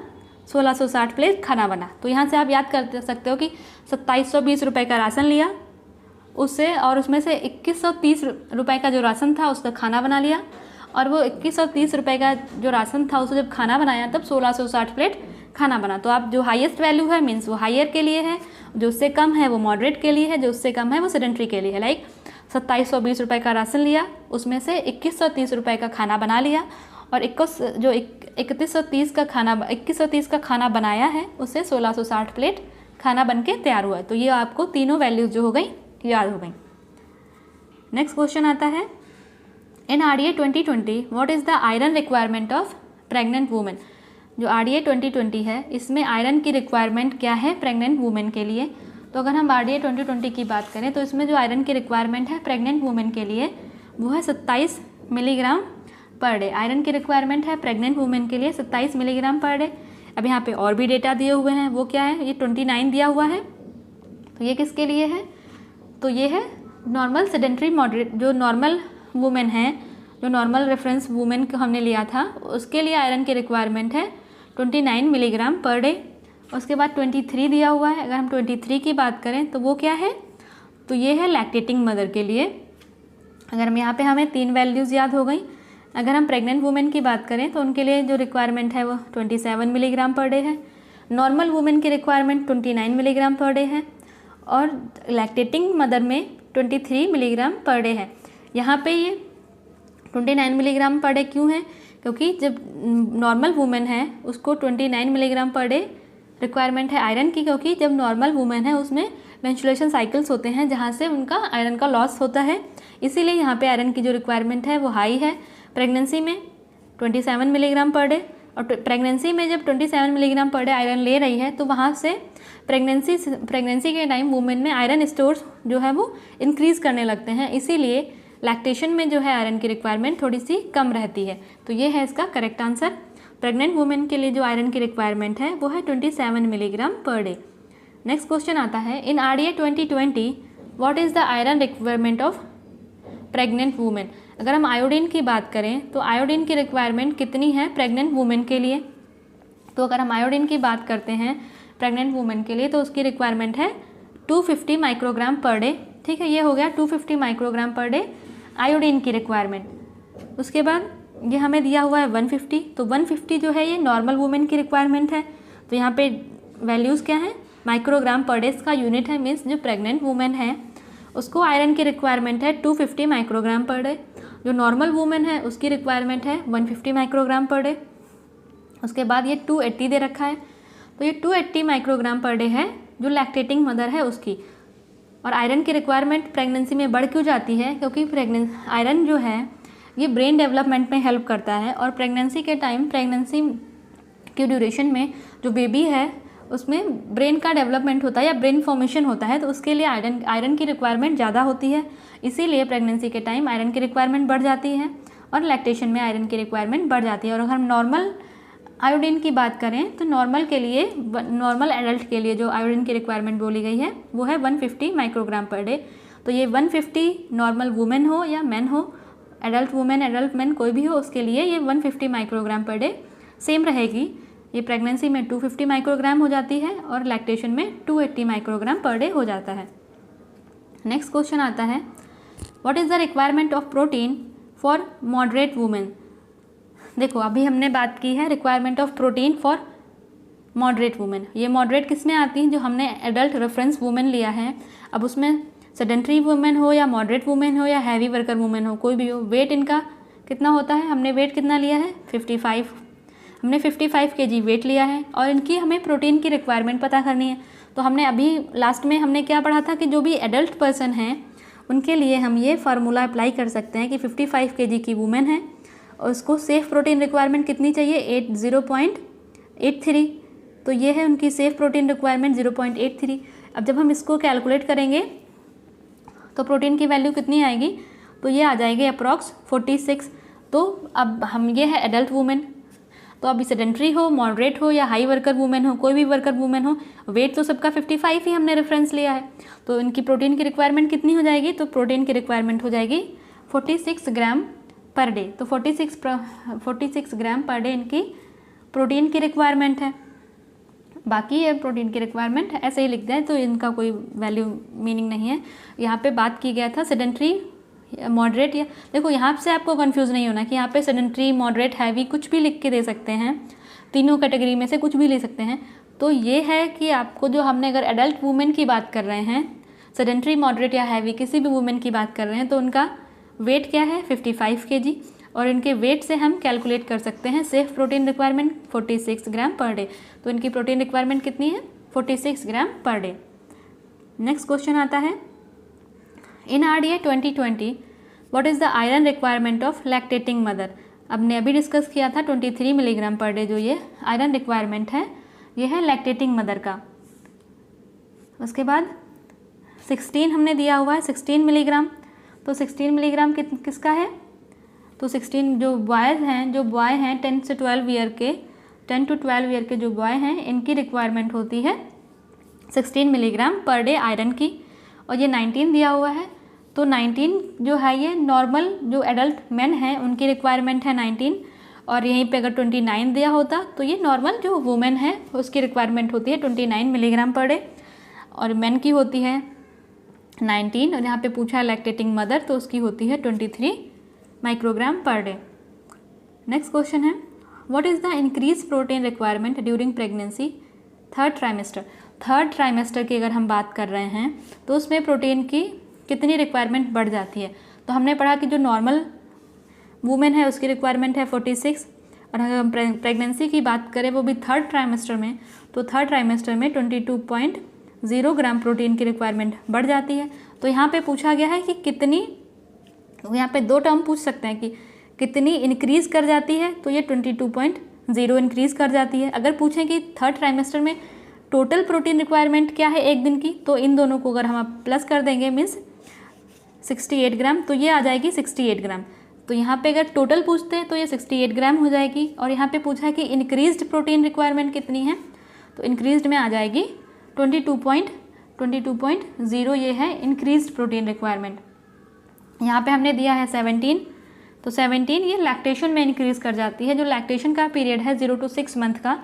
1660 प्लेट खाना बना। तो यहाँ से आप याद कर सकते हो कि 2720 रुपये का राशन लिया उससे, और उसमें से 2130 रुपये का जो राशन था उसका खाना बना लिया, और वो 2130 रुपये का जो राशन था उसको जब खाना बनाया तब 1660 प्लेट खाना बना। तो आप जो हाईएस्ट वैल्यू है मीन्स वो हायर के लिए है, जो उससे कम है वो मॉडरेट के लिए है, जो उससे कम है वो सेडेंटरी के लिए है। लाइक 2720 रुपये का राशन लिया, उसमें से 2130 रुपये का खाना बना लिया, और 2130 का खाना बनाया है, उससे 1660 प्लेट खाना बन के तैयार हुआ है। तो ये आपको तीनों वैल्यूज़ जो हो गई याद हो गई। नेक्स्ट क्वेश्चन आता है, in RDA 2020 what is the iron requirement of pregnant women. जो RDA 2020 है इसमें आयरन की रिक्वायरमेंट क्या है प्रेग्नेंट वुमेन के लिए। तो अगर हम RDA 2020 की बात करें तो इसमें जो आयरन की रिक्वायरमेंट है प्रेग्नेंट वुमेन के लिए वो है 27 मिलीग्राम पर डे। आयरन की रिक्वायरमेंट है प्रेग्नेंट वुमेन के लिए 27 मिलीग्राम पर डे। अब यहाँ पे और भी डेटा दिए हुए हैं, वो क्या है, ये 29 दिया हुआ है, तो ये किसके लिए है, तो ये है नॉर्मल, सेडेंटरी, मॉडरेट। जो नॉर्मल वुमेन है, जो नॉर्मल रेफरेंस वुमेन को हमने लिया था, उसके लिए आयरन की रिक्वायरमेंट है 29 मिलीग्राम पर डे। उसके बाद 23 दिया हुआ है। अगर हम 23 की बात करें तो वो क्या है, तो ये है लैक्टेटिंग मदर के लिए। अगर हम यहाँ पे हमें 3 वैल्यूज़ याद हो गई। अगर हम प्रेग्नेंट वुमेन की बात करें तो उनके लिए जो रिक्वायरमेंट है वो 27 मिलीग्राम पर डे है। नॉर्मल वुमेन की रिक्वायरमेंट 29 मिलीग्राम पर डे है, और लैक्टेटिंग मदर में 23 मिलीग्राम पर डे है। यहाँ पे ये 29 मिलीग्राम पर डे क्यों है, क्योंकि जब नॉर्मल वुमेन है उसको 29 मिलीग्राम पर डे रिक्वायरमेंट है आयरन की, क्योंकि जब नॉर्मल वुमेन है उसमें मेंस्ट्रुएशन साइकिल्स होते हैं जहाँ से उनका आयरन का लॉस होता है, इसीलिए यहाँ पे आयरन की जो रिक्वायरमेंट है वो हाई है। प्रेगनेंसी में 27 मिलीग्राम पर डे, और प्रेगनेंसी में जब 27 मिलीग्राम पर डे आयरन ले रही है तो वहाँ से प्रेगनेंसी के टाइम वुमेन में आयरन स्टोर्स जो है वो इंक्रीज़ करने लगते हैं, इसीलिए लैक्टेशन में जो है आयरन की रिक्वायरमेंट थोड़ी सी कम रहती है। तो ये है इसका करेक्ट आंसर। प्रेग्नेंट वुमेन के लिए जो आयरन की रिक्वायरमेंट है वो है 27 मिलीग्राम पर डे। नेक्स्ट क्वेश्चन आता है, in RDA 2020 what is the iron requirement of pregnant women. अगर हम आयोडीन की बात करें तो आयोडीन की रिक्वायरमेंट कितनी है प्रेग्नेंट वुमेन के लिए। तो अगर हम आयोडीन की बात करते हैं प्रेग्नेंट वुमेन के लिए तो उसकी रिक्वायरमेंट है 250 माइक्रोग्राम पर डे। ठीक है, ये हो गया 250 माइक्रोग्राम पर डे आयोडीन की रिक्वायरमेंट। उसके बाद ये हमें दिया हुआ है 150, तो 150 जो है ये नॉर्मल वुमेन की रिक्वायरमेंट है। तो यहाँ पे वैल्यूज़ क्या है, माइक्रोग्राम पर डे इसका यूनिट है, मीन्स जो प्रेग्नेंट वुमेन है उसको आयरन की रिक्वायरमेंट है 250 माइक्रोग्राम पर डे। जो नॉर्मल वुमेन है उसकी रिक्वायरमेंट है 150 माइक्रोग्राम पर डे। उसके बाद ये 280 दे रखा है, तो ये 280 माइक्रोग्राम पर डे है जो लैक्टेटिंग मदर है उसकी। और आयरन की रिक्वायरमेंट प्रेगनेंसी में बढ़ क्यों जाती है? क्योंकि आयरन जो है ये ब्रेन डेवलपमेंट में हेल्प करता है, और प्रेगनेंसी के टाइम, प्रेगनेंसी की ड्यूरेशन में जो बेबी है उसमें ब्रेन का डेवलपमेंट होता है या ब्रेन फॉर्मेशन होता है, तो उसके लिए आयरन की रिक्वायरमेंट ज़्यादा होती है। इसीलिए प्रेगनेंसी के टाइम आयरन की रिक्वायरमेंट बढ़ जाती है और लैक्टेशन में आयरन की रिक्वायरमेंट बढ़ जाती है। और अगर हम नॉर्मल आयोडीन की बात करें तो नॉर्मल एडल्ट के लिए जो आयोडीन की रिक्वायरमेंट बोली गई है वो है 150 माइक्रोग्राम पर डे। तो ये 150 नॉर्मल वुमेन हो या मैन हो, एडल्ट वुमेन एडल्ट मैन कोई भी हो, उसके लिए ये 150 माइक्रोग्राम पर डे सेम रहेगी। ये प्रेगनेंसी में 250 माइक्रोग्राम हो जाती है और लैक्टेशन में 280 माइक्रोग्राम पर डे हो जाता है। नेक्स्ट क्वेश्चन आता है, what is the requirement of protein for moderate women. देखो अभी हमने बात की है requirement of protein for moderate women. ये मॉडरेट किस में आती है? जो हमने एडल्ट रेफरेंस वुमेन लिया है। अब उसमें सेडेंट्री वुमेन हो या मॉडरेट वुमेन हो या हैवी वर्कर वुमेन हो, कोई भी हो, वेट इनका कितना होता है? हमने वेट कितना लिया है? 55। हमने 55 kg वेट लिया है और इनकी हमें प्रोटीन की रिक्वायरमेंट पता करनी है। तो हमने अभी लास्ट में हमने क्या पढ़ा था कि जो भी एडल्ट पर्सन हैं उनके लिए हम ये फार्मूला अप्लाई कर सकते हैं कि 55 kg की वुमेन है और उसको सेफ़ प्रोटीन रिक्वायरमेंट कितनी चाहिए? 0.83। तो ये है उनकी सेफ़ प्रोटीन रिक्वायरमेंट 0.83। अब जब हम इसको कैलकुलेट करेंगे तो प्रोटीन की वैल्यू कितनी आएगी? तो ये आ जाएगी अप्रॉक्स 46। तो अब हम ये है एडल्ट वुमेन, तो अभी सेडेंट्री हो, मॉडरेट हो या हाई वर्कर वुमेन हो, कोई भी वर्कर वुमेन हो, वेट तो सबका 55 ही हमने रेफरेंस लिया है। तो इनकी प्रोटीन की रिक्वायरमेंट कितनी हो जाएगी? तो प्रोटीन की रिक्वायरमेंट हो जाएगी 46 ग्राम पर डे। तो 46 ग्राम पर डे इनकी प्रोटीन की रिक्वायरमेंट है। बाकी ये प्रोटीन की रिक्वायरमेंट ऐसे ही लिख दें तो इनका कोई वैल्यू मीनिंग नहीं है। यहाँ पे बात की गया था सेडेंट्री, मॉडरेट, या देखो यहाँ से आपको कंफ्यूज नहीं होना कि यहाँ पे सेडेंट्री, मॉडरेट, हैवी कुछ भी लिख के दे सकते हैं, तीनों कैटेगरी में से कुछ भी ले सकते हैं। तो ये है कि आपको जो हमने अगर एडल्ट वुमेन की बात कर रहे हैं, सेडेंट्री, मॉडरेट या हैवी किसी भी वुमेन की बात कर रहे हैं, तो उनका वेट क्या है? 55 kg, और इनके वेट से हम कैलकुलेट कर सकते हैं सेफ प्रोटीन रिक्वायरमेंट 46 ग्राम पर डे। तो इनकी प्रोटीन रिक्वायरमेंट कितनी है? 46 ग्राम पर डे। नेक्स्ट क्वेश्चन आता है, in RDA 2020 what is the iron requirement of lactating mother. अब ने अभी डिस्कस किया था 23 मिलीग्राम पर डे जो ये आयरन रिक्वायरमेंट है, ये है लैक्टेटिंग मदर का। उसके बाद 16 हमने दिया हुआ है 16 मिलीग्राम। तो 16 मिलीग्राम किसका है? तो 16 जो बॉयज़ हैं, जो बॉय हैं 10 to 12 ईयर के जो बॉय हैं, इनकी रिक्वायरमेंट होती है 16 मिलीग्राम पर डे आयरन की। और ये 19 दिया हुआ है, तो 19 जो है ये नॉर्मल जो एडल्ट मेन हैं उनकी रिक्वायरमेंट है 19। और यहीं पे अगर 29 दिया होता तो ये नॉर्मल जो वुमेन है उसकी रिक्वायरमेंट होती है 29 मिलीग्राम पर डे, और मेन की होती है 19। और यहाँ पे पूछा लैक्टेटिंग मदर तो उसकी होती है 23 microgram per day. Next question है, what is the increase protein requirement during pregnancy third trimester. Third trimester की अगर हम बात कर रहे हैं तो उसमें प्रोटीन की कितनी रिक्वायरमेंट बढ़ जाती है? तो हमने पढ़ा कि जो नॉर्मल वुमेन है उसकी रिक्वायरमेंट है 46, और अगर हम प्रेगनेंसी की बात करें वो भी थर्ड ट्राइमेस्टर में, तो थर्ड ट्राइमेस्टर में 22.0 ग्राम प्रोटीन की रिक्वायरमेंट बढ़ जाती है। तो यहाँ पे पूछा गया है कि कितनी, यहाँ पे दो टर्म पूछ सकते हैं कि कितनी इंक्रीज़ कर जाती है, तो ये 22.0 इंक्रीज़ कर जाती है। अगर पूछें कि थर्ड ट्राइमेस्टर में टोटल प्रोटीन रिक्वायरमेंट क्या है एक दिन की, तो इन दोनों को अगर हम प्लस कर देंगे मीन्स 68 ग्राम, तो ये आ जाएगी 68 ग्राम। तो यहाँ पे अगर टोटल पूछते हैं तो ये 68 ग्राम हो जाएगी। और यहाँ पे पूछा है कि इंक्रीज्ड प्रोटीन रिक्वायरमेंट कितनी है, तो इंक्रीज्ड में आ जाएगी 22.0 ये है इंक्रीज्ड प्रोटीन रिक्वायरमेंट। यहाँ पे हमने दिया है 17, तो 17 ये लैक्टेशन में इंक्रीज़ कर जाती है। जो लैक्टेशन का पीरियड है 0 to 6 मंथ का,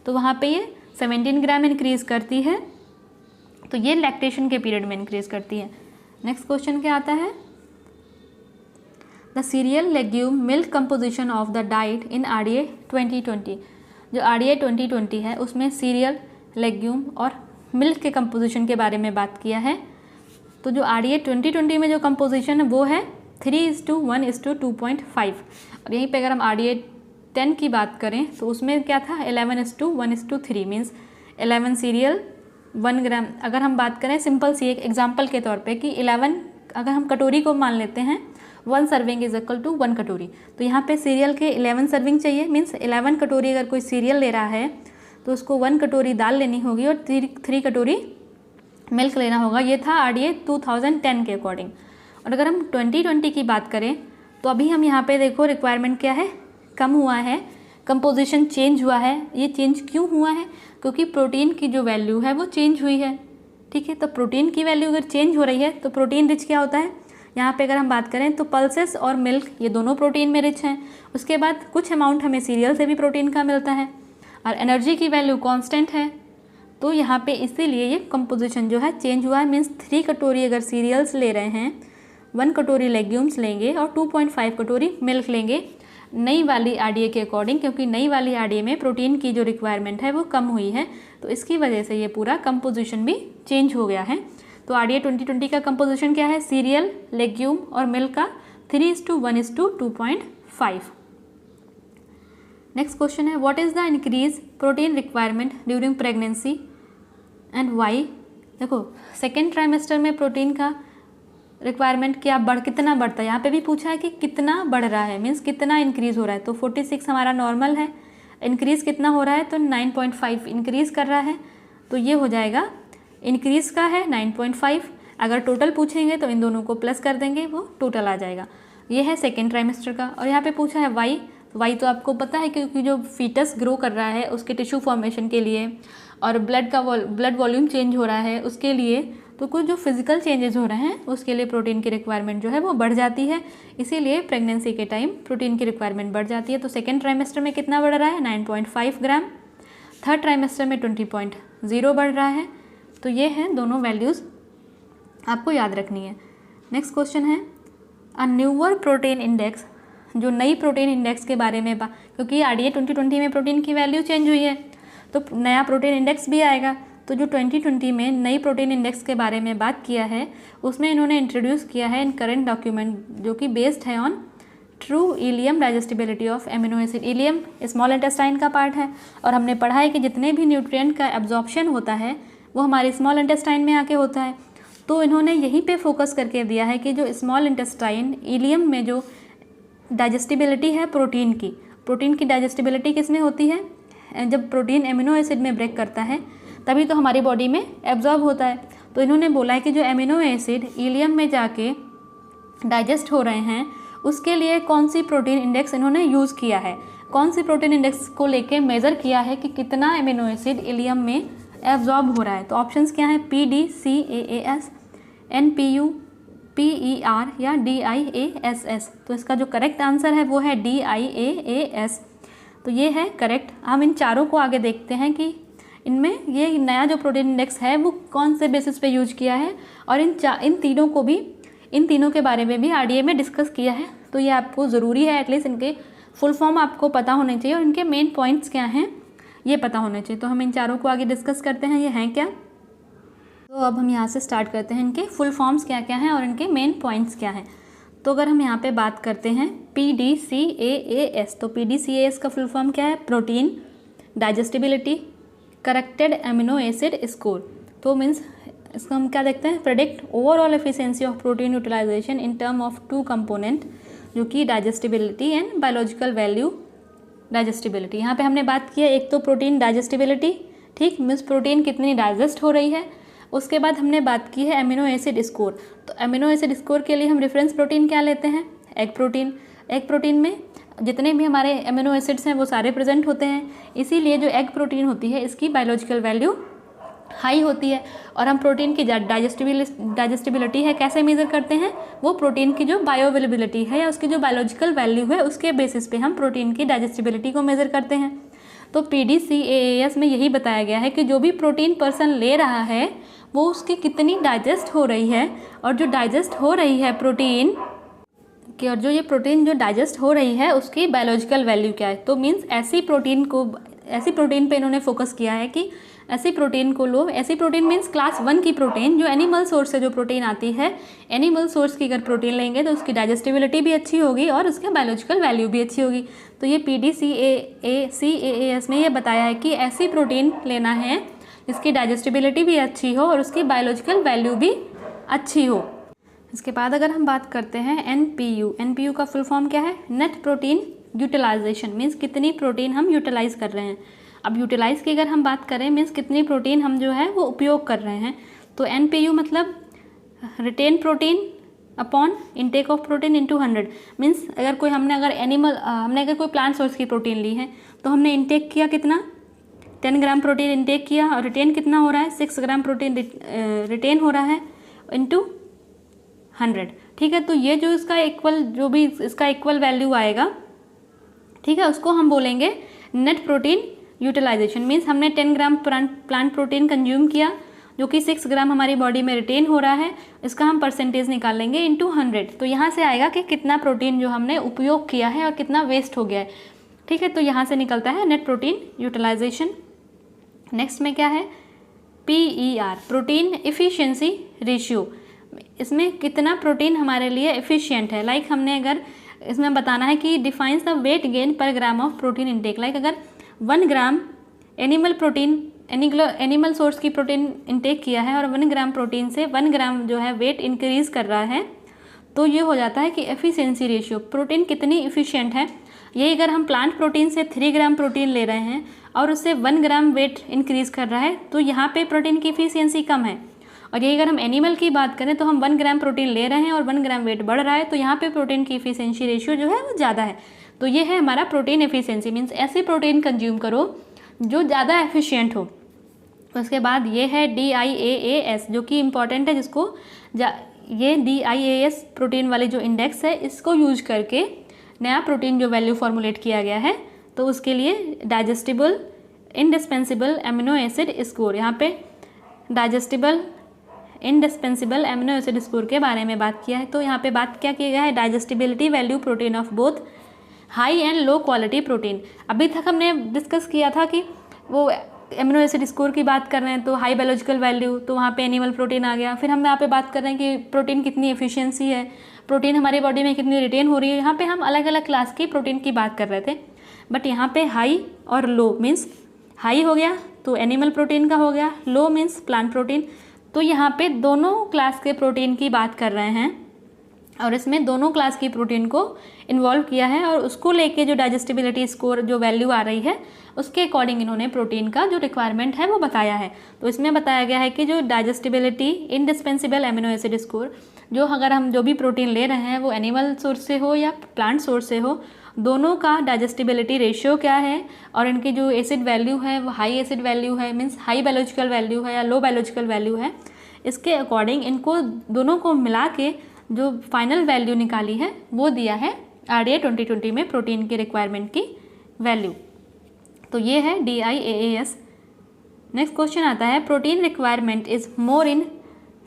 तो वहाँ पे ये 17 ग्राम इंक्रीज़ करती है, तो ये लैक्टेशन के पीरियड में इंक्रीज़ करती है। नेक्स्ट क्वेश्चन क्या आता है, the serial legume milk composition of the diet in RDA 2020। जो RDA 2020 है उसमें सीरियल, लेग्यूम और मिल्क के कंपोजिशन के बारे में बात किया है। तो जो RDA 2020 में जो कंपोजिशन है वो है 3:1:2.5। और यहीं पे अगर हम RDA 10 की बात करें तो उसमें क्या था 11:1:3 मीन्स 11 सीरियल 1 ग्राम। अगर हम बात करें सिंपल सी एक एग्जाम्पल के तौर पे कि 11 अगर हम कटोरी को मान लेते हैं 1 सर्विंग इज इक्वल टू 1 कटोरी, तो यहाँ पे सीरियल के 11 सर्विंग चाहिए मीन्स 11 कटोरी अगर कोई सीरियल ले रहा है तो उसको 1 कटोरी दाल लेनी होगी और 3 कटोरी मिल्क लेना होगा। ये था RDA 2010 के अकॉर्डिंग। और अगर हम 2020 की बात करें तो अभी हम यहाँ पे देखो रिक्वायरमेंट क्या है, कम हुआ है, कंपोजिशन चेंज हुआ है। ये चेंज क्यों हुआ है? क्योंकि प्रोटीन की जो वैल्यू है वो चेंज हुई है। ठीक है, तो प्रोटीन की वैल्यू अगर चेंज हो रही है तो प्रोटीन रिच क्या होता है, यहाँ पे अगर हम बात करें तो पल्सेस और मिल्क ये दोनों प्रोटीन में रिच हैं। उसके बाद कुछ अमाउंट हमें सीरियल से भी प्रोटीन का मिलता है और एनर्जी की वैल्यू कांस्टेंट है। तो यहाँ पे इसीलिए ये कंपोजिशन जो है चेंज हुआ है। मीन्स 3 कटोरी अगर सीरियल्स ले रहे हैं, 1 कटोरी लेग्यूम्स लेंगे और 2.5 कटोरी मिल्क लेंगे नई वाली RDA के अकॉर्डिंग, क्योंकि नई वाली RDA में प्रोटीन की जो रिक्वायरमेंट है वो कम हुई है। तो इसकी वजह से ये पूरा कंपोजिशन भी चेंज हो गया है। तो RDA 2020 का कंपोजिशन क्या है, सीरियल, लेग्यूम और मिल्क का 3:1:2.5। नेक्स्ट क्वेश्चन है what is the increase protein requirement during pregnancy and why. देखो सेकेंड ट्राइमेस्टर में प्रोटीन का रिक्वायरमेंट कितना बढ़ता है, यहाँ पे भी पूछा है कि कितना बढ़ रहा है, मीन्स कितना इंक्रीज़ हो रहा है। तो 46 हमारा नॉर्मल है, इंक्रीज़ कितना हो रहा है तो 9.5 इंक्रीज़ कर रहा है। तो ये हो जाएगा इंक्रीज़ का है 9.5। अगर टोटल पूछेंगे तो इन दोनों को प्लस कर देंगे, वो टोटल आ जाएगा। ये है सेकेंड ट्राइमेस्टर का। और यहाँ पे पूछा है वाई। वाई तो आपको पता है क्योंकि जो फीटस ग्रो कर रहा है उसके टिश्यू फॉर्मेशन के लिए और ब्लड वॉल्यूम चेंज हो रहा है उसके लिए, तो कुछ जो फिजिकल चेंजेस हो रहे हैं उसके लिए प्रोटीन की रिक्वायरमेंट जो है वो बढ़ जाती है। इसीलिए प्रेगनेंसी के टाइम प्रोटीन की रिक्वायरमेंट बढ़ जाती है। तो सेकेंड ट्राइमेस्टर में कितना बढ़ रहा है 9.5 ग्राम, थर्ड ट्राइमेस्टर में 20.0 बढ़ रहा है। तो ये हैं दोनों वैल्यूज़ आपको याद रखनी है। नेक्स्ट क्वेश्चन है अ न्यूअर प्रोटीन इंडेक्स। जो नई प्रोटीन इंडेक्स के बारे में क्योंकि RDA 2020 में प्रोटीन की वैल्यू चेंज हुई है तो नया प्रोटीन इंडेक्स भी आएगा। तो जो 2020 में नई प्रोटीन इंडेक्स के बारे में बात किया है उसमें इन्होंने इंट्रोड्यूस किया है इन करेंट डॉक्यूमेंट, जो कि बेस्ड है on true ileum digestibility of amino acid. Ileum small intestine का पार्ट है और हमने पढ़ा है कि जितने भी न्यूट्रिएंट का एब्जॉर्प्शन होता है वो हमारे स्मॉल इंटेस्टाइन में आके होता है। तो इन्होंने यहीं पे फोकस करके दिया है कि जो स्मॉल इंटेस्टाइन इलियम में जो डाइजेस्टिबिलिटी है प्रोटीन की डाइजेस्टिबिलिटी किस में होती है, जब प्रोटीन एमिनो एसिड में ब्रेक करता है तभी तो हमारी बॉडी में एब्जॉर्ब होता है। तो इन्होंने बोला है कि जो एमिनो एसिड इलियम में जाके डाइजेस्ट हो रहे हैं उसके लिए कौन सी प्रोटीन इंडेक्स इन्होंने यूज़ किया है, कौन सी प्रोटीन इंडेक्स को लेके मेज़र किया है कि कितना एमिनो एसिड इलियम में एब्जॉर्ब हो रहा है। तो ऑप्शंस क्या हैं PDCAAS, NPU, PER या DIASS। तो इसका जो करेक्ट आंसर है वो है DIAAS। तो ये है करेक्ट। हम इन चारों को आगे देखते हैं कि इनमें ये नया जो प्रोटीन इंडेक्स है वो कौन से बेसिस पे यूज किया है और इन तीनों के बारे में भी RDA में डिस्कस किया है। तो ये आपको ज़रूरी है एटलीस्ट इनके फुल फॉर्म आपको पता होने चाहिए और इनके मेन पॉइंट्स क्या हैं ये पता होने चाहिए। तो हम इन चारों को आगे डिस्कस करते हैं ये हैं क्या। तो अब हम यहाँ से स्टार्ट करते हैं इनके फुल फॉर्म्स क्या क्या हैं और इनके मेन पॉइंट्स क्या हैं। तो अगर हम यहाँ पे बात करते हैं PDCAAS, तो PDCAAS का फुल फॉर्म क्या है, protein digestibility corrected amino acid score. तो मीन्स इसका हम क्या देखते हैं, predict overall efficiency of protein utilisation in term of 2 component, जो कि digestibility and biological value digestibility. यहाँ पे हमने बात की है एक तो प्रोटीन डाइजेस्टिबिलिटी, ठीक, मीन्स प्रोटीन कितनी डाइजेस्ट हो रही है। उसके बाद हमने बात की है एमिनो एसिड स्कोर। तो एमिनो एसिड स्कोर के लिए हम रेफरेंस प्रोटीन क्या लेते हैं, एग प्रोटीन। एग प्रोटीन में जितने भी हमारे एमिनो एसिड्स हैं वो सारे प्रेजेंट होते हैं, इसीलिए जो एग प्रोटीन होती है इसकी बायोलॉजिकल वैल्यू हाई होती है। और हम प्रोटीन की डाइजेस्टिबिलिटी है कैसे मेज़र करते हैं, वो प्रोटीन की जो बायोअवेलेबिलिटी है या उसकी जो बायोलॉजिकल वैल्यू है उसके बेसिस पे हम प्रोटीन की डाइजेस्टिबिलिटी को मेज़र करते हैं। तो PDCAAS में यही बताया गया है कि जो भी प्रोटीन पर्सन ले रहा है वो उसकी कितनी डाइजेस्ट हो रही है, और जो डाइजेस्ट हो रही है प्रोटीन कि और जो ये प्रोटीन जो डाइजेस्ट हो रही है उसकी बायोलॉजिकल वैल्यू क्या है। तो मीन्स ऐसी प्रोटीन पे इन्होंने फोकस किया है कि ऐसी प्रोटीन को लो। ऐसी प्रोटीन मीन्स क्लास 1 की प्रोटीन, जो एनिमल सोर्स से जो प्रोटीन आती है, एनिमल सोर्स की अगर प्रोटीन लेंगे तो उसकी डाइजेस्टिबिलिटी भी अच्छी होगी और उसका बायोलॉजिकल वैल्यू भी अच्छी होगी। तो ये PDCAAS में ये बताया है कि ऐसी प्रोटीन लेना है जिसकी डाइजेस्टिबिलिटी भी अच्छी हो और उसकी बायोलॉजिकल वैल्यू भी अच्छी हो। इसके बाद अगर हम बात करते हैं NPU का फुल फॉर्म क्या है? नेट प्रोटीन यूटिलाइजेशन, मीन्स कितनी प्रोटीन हम यूटिलाइज कर रहे हैं। अब यूटिलाइज की अगर हम बात करें मीन्स कितनी प्रोटीन हम जो है वो उपयोग कर रहे हैं। तो NPU मतलब retain protein upon intake of protein into 100, means अगर कोई हमने अगर कोई प्लांट सोर्स की प्रोटीन ली है तो हमने इनटेक किया कितना, 10 ग्राम प्रोटीन इनटेक किया और रिटेन कितना हो रहा है, 6 ग्राम प्रोटीन रिटेन हो रहा है इंटू 100। ठीक है, तो ये जो इसका इक्वल, जो भी इसका इक्वल वैल्यू आएगा, ठीक है, उसको हम बोलेंगे नेट प्रोटीन यूटिलाइजेशन। मीन्स हमने 10 ग्राम प्लांट प्रोटीन कंज्यूम किया जो कि 6 ग्राम हमारी बॉडी में रिटेन हो रहा है, इसका हम परसेंटेज निकाल लेंगे इंटू 100। तो यहाँ से आएगा कि कितना प्रोटीन जो हमने उपयोग किया है और कितना वेस्ट हो गया है। ठीक है, तो यहाँ से निकलता है नेट प्रोटीन यूटिलाइजेशन। नेक्स्ट में क्या है? PER, protein efficiency ratio. इसमें कितना प्रोटीन हमारे लिए एफिशिएंट है। लाइक हमने अगर इसमें बताना है कि डिफाइंस द वेट गेन पर gram of protein intake. Like अगर 1 ग्राम एनिमल सोर्स की प्रोटीन इनटेक किया है और 1 ग्राम प्रोटीन से 1 ग्राम जो है वेट इंक्रीज कर रहा है, तो ये हो जाता है कि एफिशिएंसी रेशियो, प्रोटीन कितनी इफिशिएंट है। यही अगर हम प्लांट प्रोटीन से 3 ग्राम प्रोटीन ले रहे हैं और उससे 1 ग्राम वेट इंक्रीज कर रहा है, तो यहाँ पे प्रोटीन की इफिशियंसी कम है। और यही अगर हम एनिमल की बात करें तो हम 1 ग्राम प्रोटीन ले रहे हैं और 1 ग्राम वेट बढ़ रहा है, तो यहाँ पे प्रोटीन की इफिशियंसी रेशियो जो है वो ज़्यादा है। तो ये है हमारा प्रोटीन एफिशिएंसी, मीन्स ऐसी प्रोटीन कंज्यूम करो जो ज़्यादा एफिशिएंट हो। उसके बाद ये है DIAAS, जो कि इम्पॉर्टेंट है, जिसको ये DIAAS प्रोटीन वाली जो इंडेक्स है, इसको यूज करके नया प्रोटीन जो वैल्यू फॉर्मुलेट किया गया है, तो उसके लिए digestible indispensable amino acid score, यहाँ पे digestible indispensable amino acid score के बारे में बात किया है। तो यहाँ पे बात क्या किया गया है? Digestibility value protein of both high and low quality protein. अभी तक हमने डिस्कस किया था कि वो एमिनो एसिड स्कोर की बात कर रहे हैं तो हाई बायोलॉजिकल वैल्यू, तो वहाँ पे एनिमल प्रोटीन आ गया। फिर हम यहाँ पे बात कर रहे हैं कि प्रोटीन कितनी एफिशिएंसी है, प्रोटीन हमारी बॉडी में कितनी रिटेन हो रही है। यहाँ पे हम अलग अलग क्लास की प्रोटीन की बात कर रहे थे, बट यहाँ पे हाई और लो, मीन्स हाई हो गया तो एनिमल प्रोटीन का हो गया, लो मीन्स प्लांट प्रोटीन। तो यहाँ पे दोनों क्लास के प्रोटीन की बात कर रहे हैं और इसमें दोनों क्लास की प्रोटीन को इन्वॉल्व किया है और उसको लेके जो डाइजेस्टिबिलिटी स्कोर जो वैल्यू आ रही है उसके अकॉर्डिंग इन्होंने प्रोटीन का जो रिक्वायरमेंट है वो बताया है। तो इसमें बताया गया है कि जो digestibility indispensable amino acid score, जो अगर हम जो भी प्रोटीन ले रहे हैं वो एनिमल सोर्स से हो या प्लांट सोर्स से हो, दोनों का डाइजेस्टिबिलिटी रेशियो क्या है और इनकी जो एसिड वैल्यू है वो हाई एसिड वैल्यू है, मीन्स हाई बायोलॉजिकल वैल्यू है या लो बायोलॉजिकल वैल्यू है, इसके अकॉर्डिंग इनको दोनों को मिला के जो फाइनल वैल्यू निकाली है वो दिया है RDA 2020 में प्रोटीन की रिक्वायरमेंट की वैल्यू। तो ये है DIAAS। नेक्स्ट क्वेश्चन आता है protein requirement is more in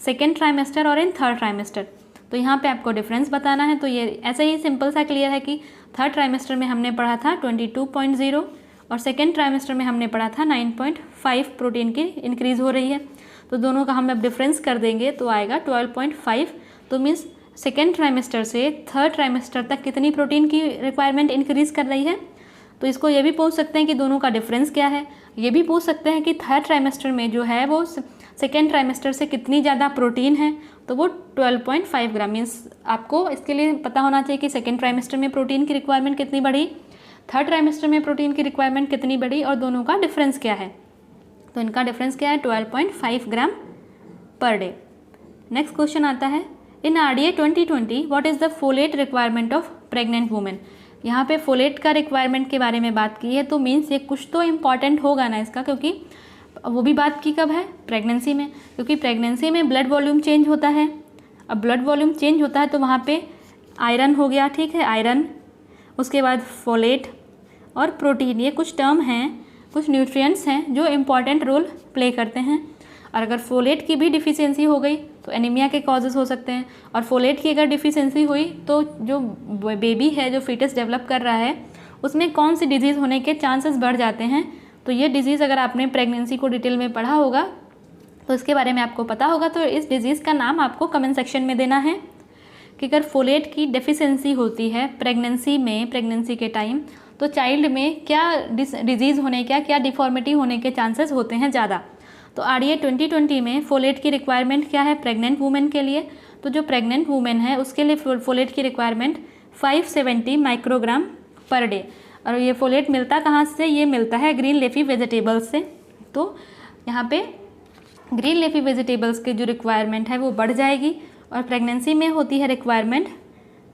second trimester और इन थर्ड ट्राइमेस्टर। तो यहाँ पे आपको डिफरेंस बताना है। तो ये ऐसे ही सिंपल सा क्लियर है कि थर्ड ट्राइमेस्टर में हमने पढ़ा था 22.0 और सेकेंड ट्राइमेस्टर में हमने पढ़ा था 9.5 प्रोटीन की इंक्रीज़ हो रही है। तो दोनों का हम अब डिफरेंस कर देंगे तो आएगा 12.5। तो मीन्स सेकेंड ट्राइमेस्टर से थर्ड ट्राइमेस्टर तक कितनी प्रोटीन की रिक्वायरमेंट इंक्रीज़ कर रही है। तो इसको ये भी पूछ सकते हैं कि दोनों का डिफरेंस क्या है। ये भी पूछ सकते हैं कि थर्ड ट्राइमेस्टर में जो है वो सेकेंड ट्राइमेस्टर से कितनी ज़्यादा प्रोटीन है, तो वो 12.5 ग्राम। मीन्स आपको इसके लिए पता होना चाहिए कि सेकेंड ट्राइमेस्टर में प्रोटीन की रिक्वायरमेंट कितनी बढ़ी, थर्ड ट्राइमेस्टर में प्रोटीन की रिक्वायरमेंट कितनी बढ़ी और दोनों का डिफरेंस क्या है। तो इनका डिफरेंस क्या है 12.5 ग्राम पर डे। नेक्स्ट क्वेश्चन आता है in RDA 2020 what is the folate requirement of pregnant women. यहाँ पे फोलेट का रिक्वायरमेंट के बारे में बात की है, तो मीन्स ये कुछ तो इम्पॉर्टेंट होगा ना इसका, क्योंकि वो भी बात की कब है, प्रेगनेंसी में, क्योंकि प्रेगनेंसी में ब्लड वॉल्यूम चेंज होता है। अब ब्लड वॉल्यूम चेंज होता है तो वहाँ पे आयरन हो गया, ठीक है, आयरन, उसके बाद फोलेट और प्रोटीन, ये कुछ टर्म हैं, कुछ न्यूट्रिएंट्स हैं जो इम्पॉर्टेंट रोल प्ले करते हैं। और अगर फोलेट की भी डिफिशियंसी हो गई तो एनीमिया के कॉजेज़ हो सकते हैं। और फोलेट की अगर डिफिशियंसी हुई तो जो बेबी है, जो फीटस डेवलप कर रहा है, उसमें कौन सी डिजीज़ होने के चांसेस बढ़ जाते हैं। तो ये डिज़ीज़ अगर आपने प्रेगनेंसी को डिटेल में पढ़ा होगा तो इसके बारे में आपको पता होगा। तो इस डिज़ीज़ का नाम आपको कमेंट सेक्शन में देना है कि अगर फोलेट की डेफिशिएंसी होती है प्रेगनेंसी के टाइम, तो चाइल्ड में क्या डिजीज़ होने क्या डिफॉर्मिटी होने के चांसेस होते हैं ज़्यादा। तो RDA 2020 में फोलेट की रिक्वायरमेंट क्या है प्रेग्नेंट वुमेन के लिए। तो जो प्रेग्नेंट वुमेन है उसके लिए फोलेट की रिक्वायरमेंट 570 माइक्रोग्राम पर डे। और ये फोलेट मिलता कहाँ से? ये मिलता है ग्रीन लीफी वेजिटेबल्स से। तो यहाँ पे ग्रीन लीफी वेजिटेबल्स की जो रिक्वायरमेंट है वो बढ़ जाएगी और प्रेगनेंसी में होती है रिक्वायरमेंट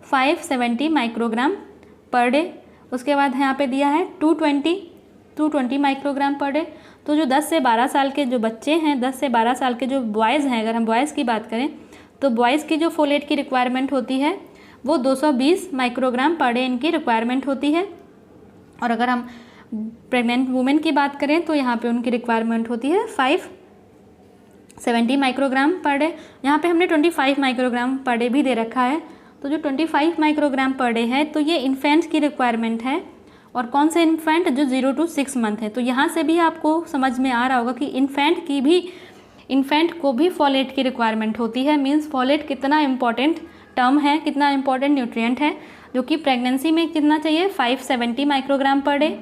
570 माइक्रोग्राम पर डे। उसके बाद यहाँ पे दिया है 220 माइक्रोग्राम पर डे। तो जो 10 से 12 साल के जो बच्चे हैं, 10 से 12 साल के जो बॉयज़ हैं, अगर हम बॉयज़ की बात करें तो बॉयज़ की जो फोलेट की रिक्वायरमेंट होती है वो 220 माइक्रोग्राम पर डे इनकी रिक्वायरमेंट होती है। और अगर हम प्रेग्नेंट वुमेन की बात करें तो यहाँ पे उनकी रिक्वायरमेंट होती है 570 माइक्रोग्राम पर डे। यहाँ पे हमने 25 माइक्रोग्राम पर डे भी दे रखा है। तो जो 25 माइक्रोग्राम पर डे है तो ये इन्फेंट की रिक्वायरमेंट है। और कौन से इन्फेंट? जो 0 to 6 मंथ है। तो यहाँ से भी आपको समझ में आ रहा होगा कि इन्फेंट को भी फोलेट की रिक्वायरमेंट होती है। मीन्स फोलेट कितना इंपॉर्टेंट टर्म है, कितना इंपॉर्टेंट न्यूट्रिएंट है, जो कि प्रेगनेंसी में कितना चाहिए 570 माइक्रोग्राम पर डे।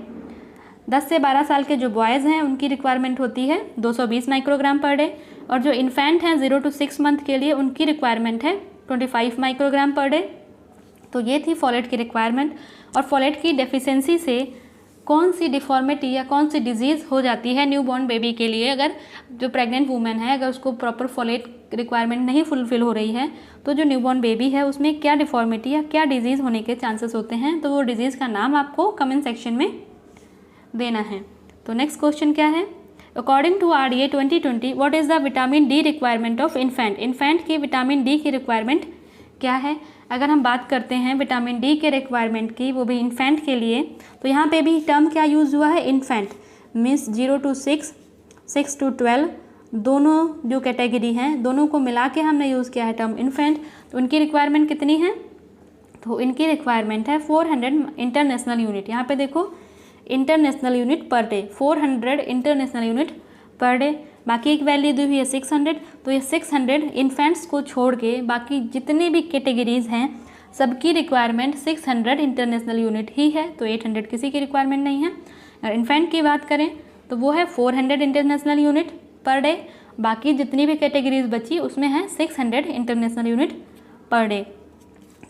10 से 12 साल के जो बॉयज़ हैं उनकी रिक्वायरमेंट होती है 220 माइक्रोग्राम पर डे। और जो इन्फेंट हैं 0 to 6 मंथ के लिए उनकी रिक्वायरमेंट है 25 माइक्रोग्राम पर डे। तो ये थी फोलेट की रिक्वायरमेंट। और फोलेट की डेफिशिएंसी से कौन सी डिफॉर्मिटी या कौन सी डिजीज़ हो जाती है न्यूबॉर्न बेबी के लिए। अगर जो प्रेग्नेंट वुमेन है अगर उसको प्रॉपर फोलेट रिक्वायरमेंट नहीं फुलफ़िल हो रही है तो जो न्यूबॉर्न बेबी है उसमें क्या डिफॉर्मिटी या क्या डिजीज़ होने के चांसेस होते हैं। तो वो डिजीज़ का नाम आपको कमेंट सेक्शन में देना है। तो नेक्स्ट क्वेश्चन क्या है? According to RDA 2020 what is the vitamin D requirement of infant की विटामिन डी की रिक्वायरमेंट क्या है? अगर हम बात करते हैं विटामिन डी के रिक्वायरमेंट की, वो भी इन्फेंट के लिए, तो यहाँ पे भी टर्म क्या यूज़ हुआ है? इन्फेंट। मीन्स 0 to 6, 6 to 12 दोनों जो कैटेगरी हैं दोनों को मिला के हमने यूज़ किया है टर्म इन्फेंट। तो उनकी रिक्वायरमेंट कितनी है? तो इनकी रिक्वायरमेंट है 400 इंटरनेशनल यूनिट। यहाँ पे देखो international unit per day, 400 international unit per day. बाकी एक वैल्यू दी हुई है 600। तो ये 600 इन्फेंट्स को छोड़ के बाकी जितने भी कैटेगरीज़ हैं सबकी रिक्वायरमेंट 600 इंटरनेशनल यूनिट ही है। तो 800 किसी की रिक्वायरमेंट नहीं है। अगर इन्फेंट की बात करें तो वो है 400 इंटरनेशनल यूनिट पर डे। बाकी जितनी भी कैटेगरीज बची उसमें है 600 इंटरनेशनल यूनिट पर डे।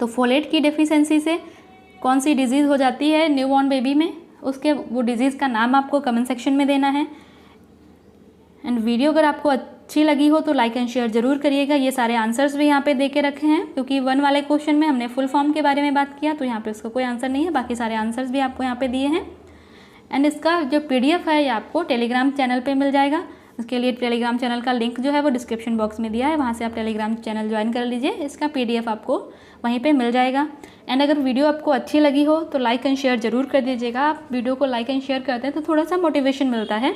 तो फोलेट की डेफिशिएंसी से कौन सी डिजीज़ हो जाती है न्यूबॉर्न बेबी में, उसके वो डिज़ीज़ का नाम आपको कमेंट सेक्शन में देना है। एंड वीडियो अगर आपको अच्छी लगी हो तो लाइक एंड शेयर ज़रूर करिएगा। ये सारे आंसर्स भी यहाँ पे दे के रखे हैं क्योंकि 1 वाले क्वेश्चन में हमने फुल फॉर्म के बारे में बात किया तो यहाँ पे उसका कोई आंसर नहीं है। बाकी सारे आंसर्स भी आपको यहाँ पे दिए हैं। एंड इसका जो PDF है ये आपको टेलीग्राम चैनल पे मिल जाएगा। इसके लिए टेलीग्राम चैनल का लिंक जो है वो डिस्क्रिप्शन बॉक्स में दिया है, वहाँ से आप टेलीग्राम चैनल ज्वाइन कर लीजिए। इसका PDF आपको वहीं पे मिल जाएगा। एंड अगर वीडियो आपको अच्छी लगी हो तो लाइक एंड शेयर ज़रूर कर दीजिएगा। आप वीडियो को लाइक एंड शेयर करते हैं तो थोड़ा सा मोटिवेशन मिलता है।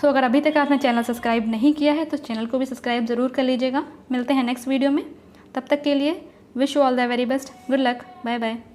तो अगर अभी तक आपने चैनल सब्सक्राइब नहीं किया है तो चैनल को भी सब्सक्राइब ज़रूर कर लीजिएगा। मिलते हैं नेक्स्ट वीडियो में, तब तक के लिए wish you all the very best, good luck, bye bye.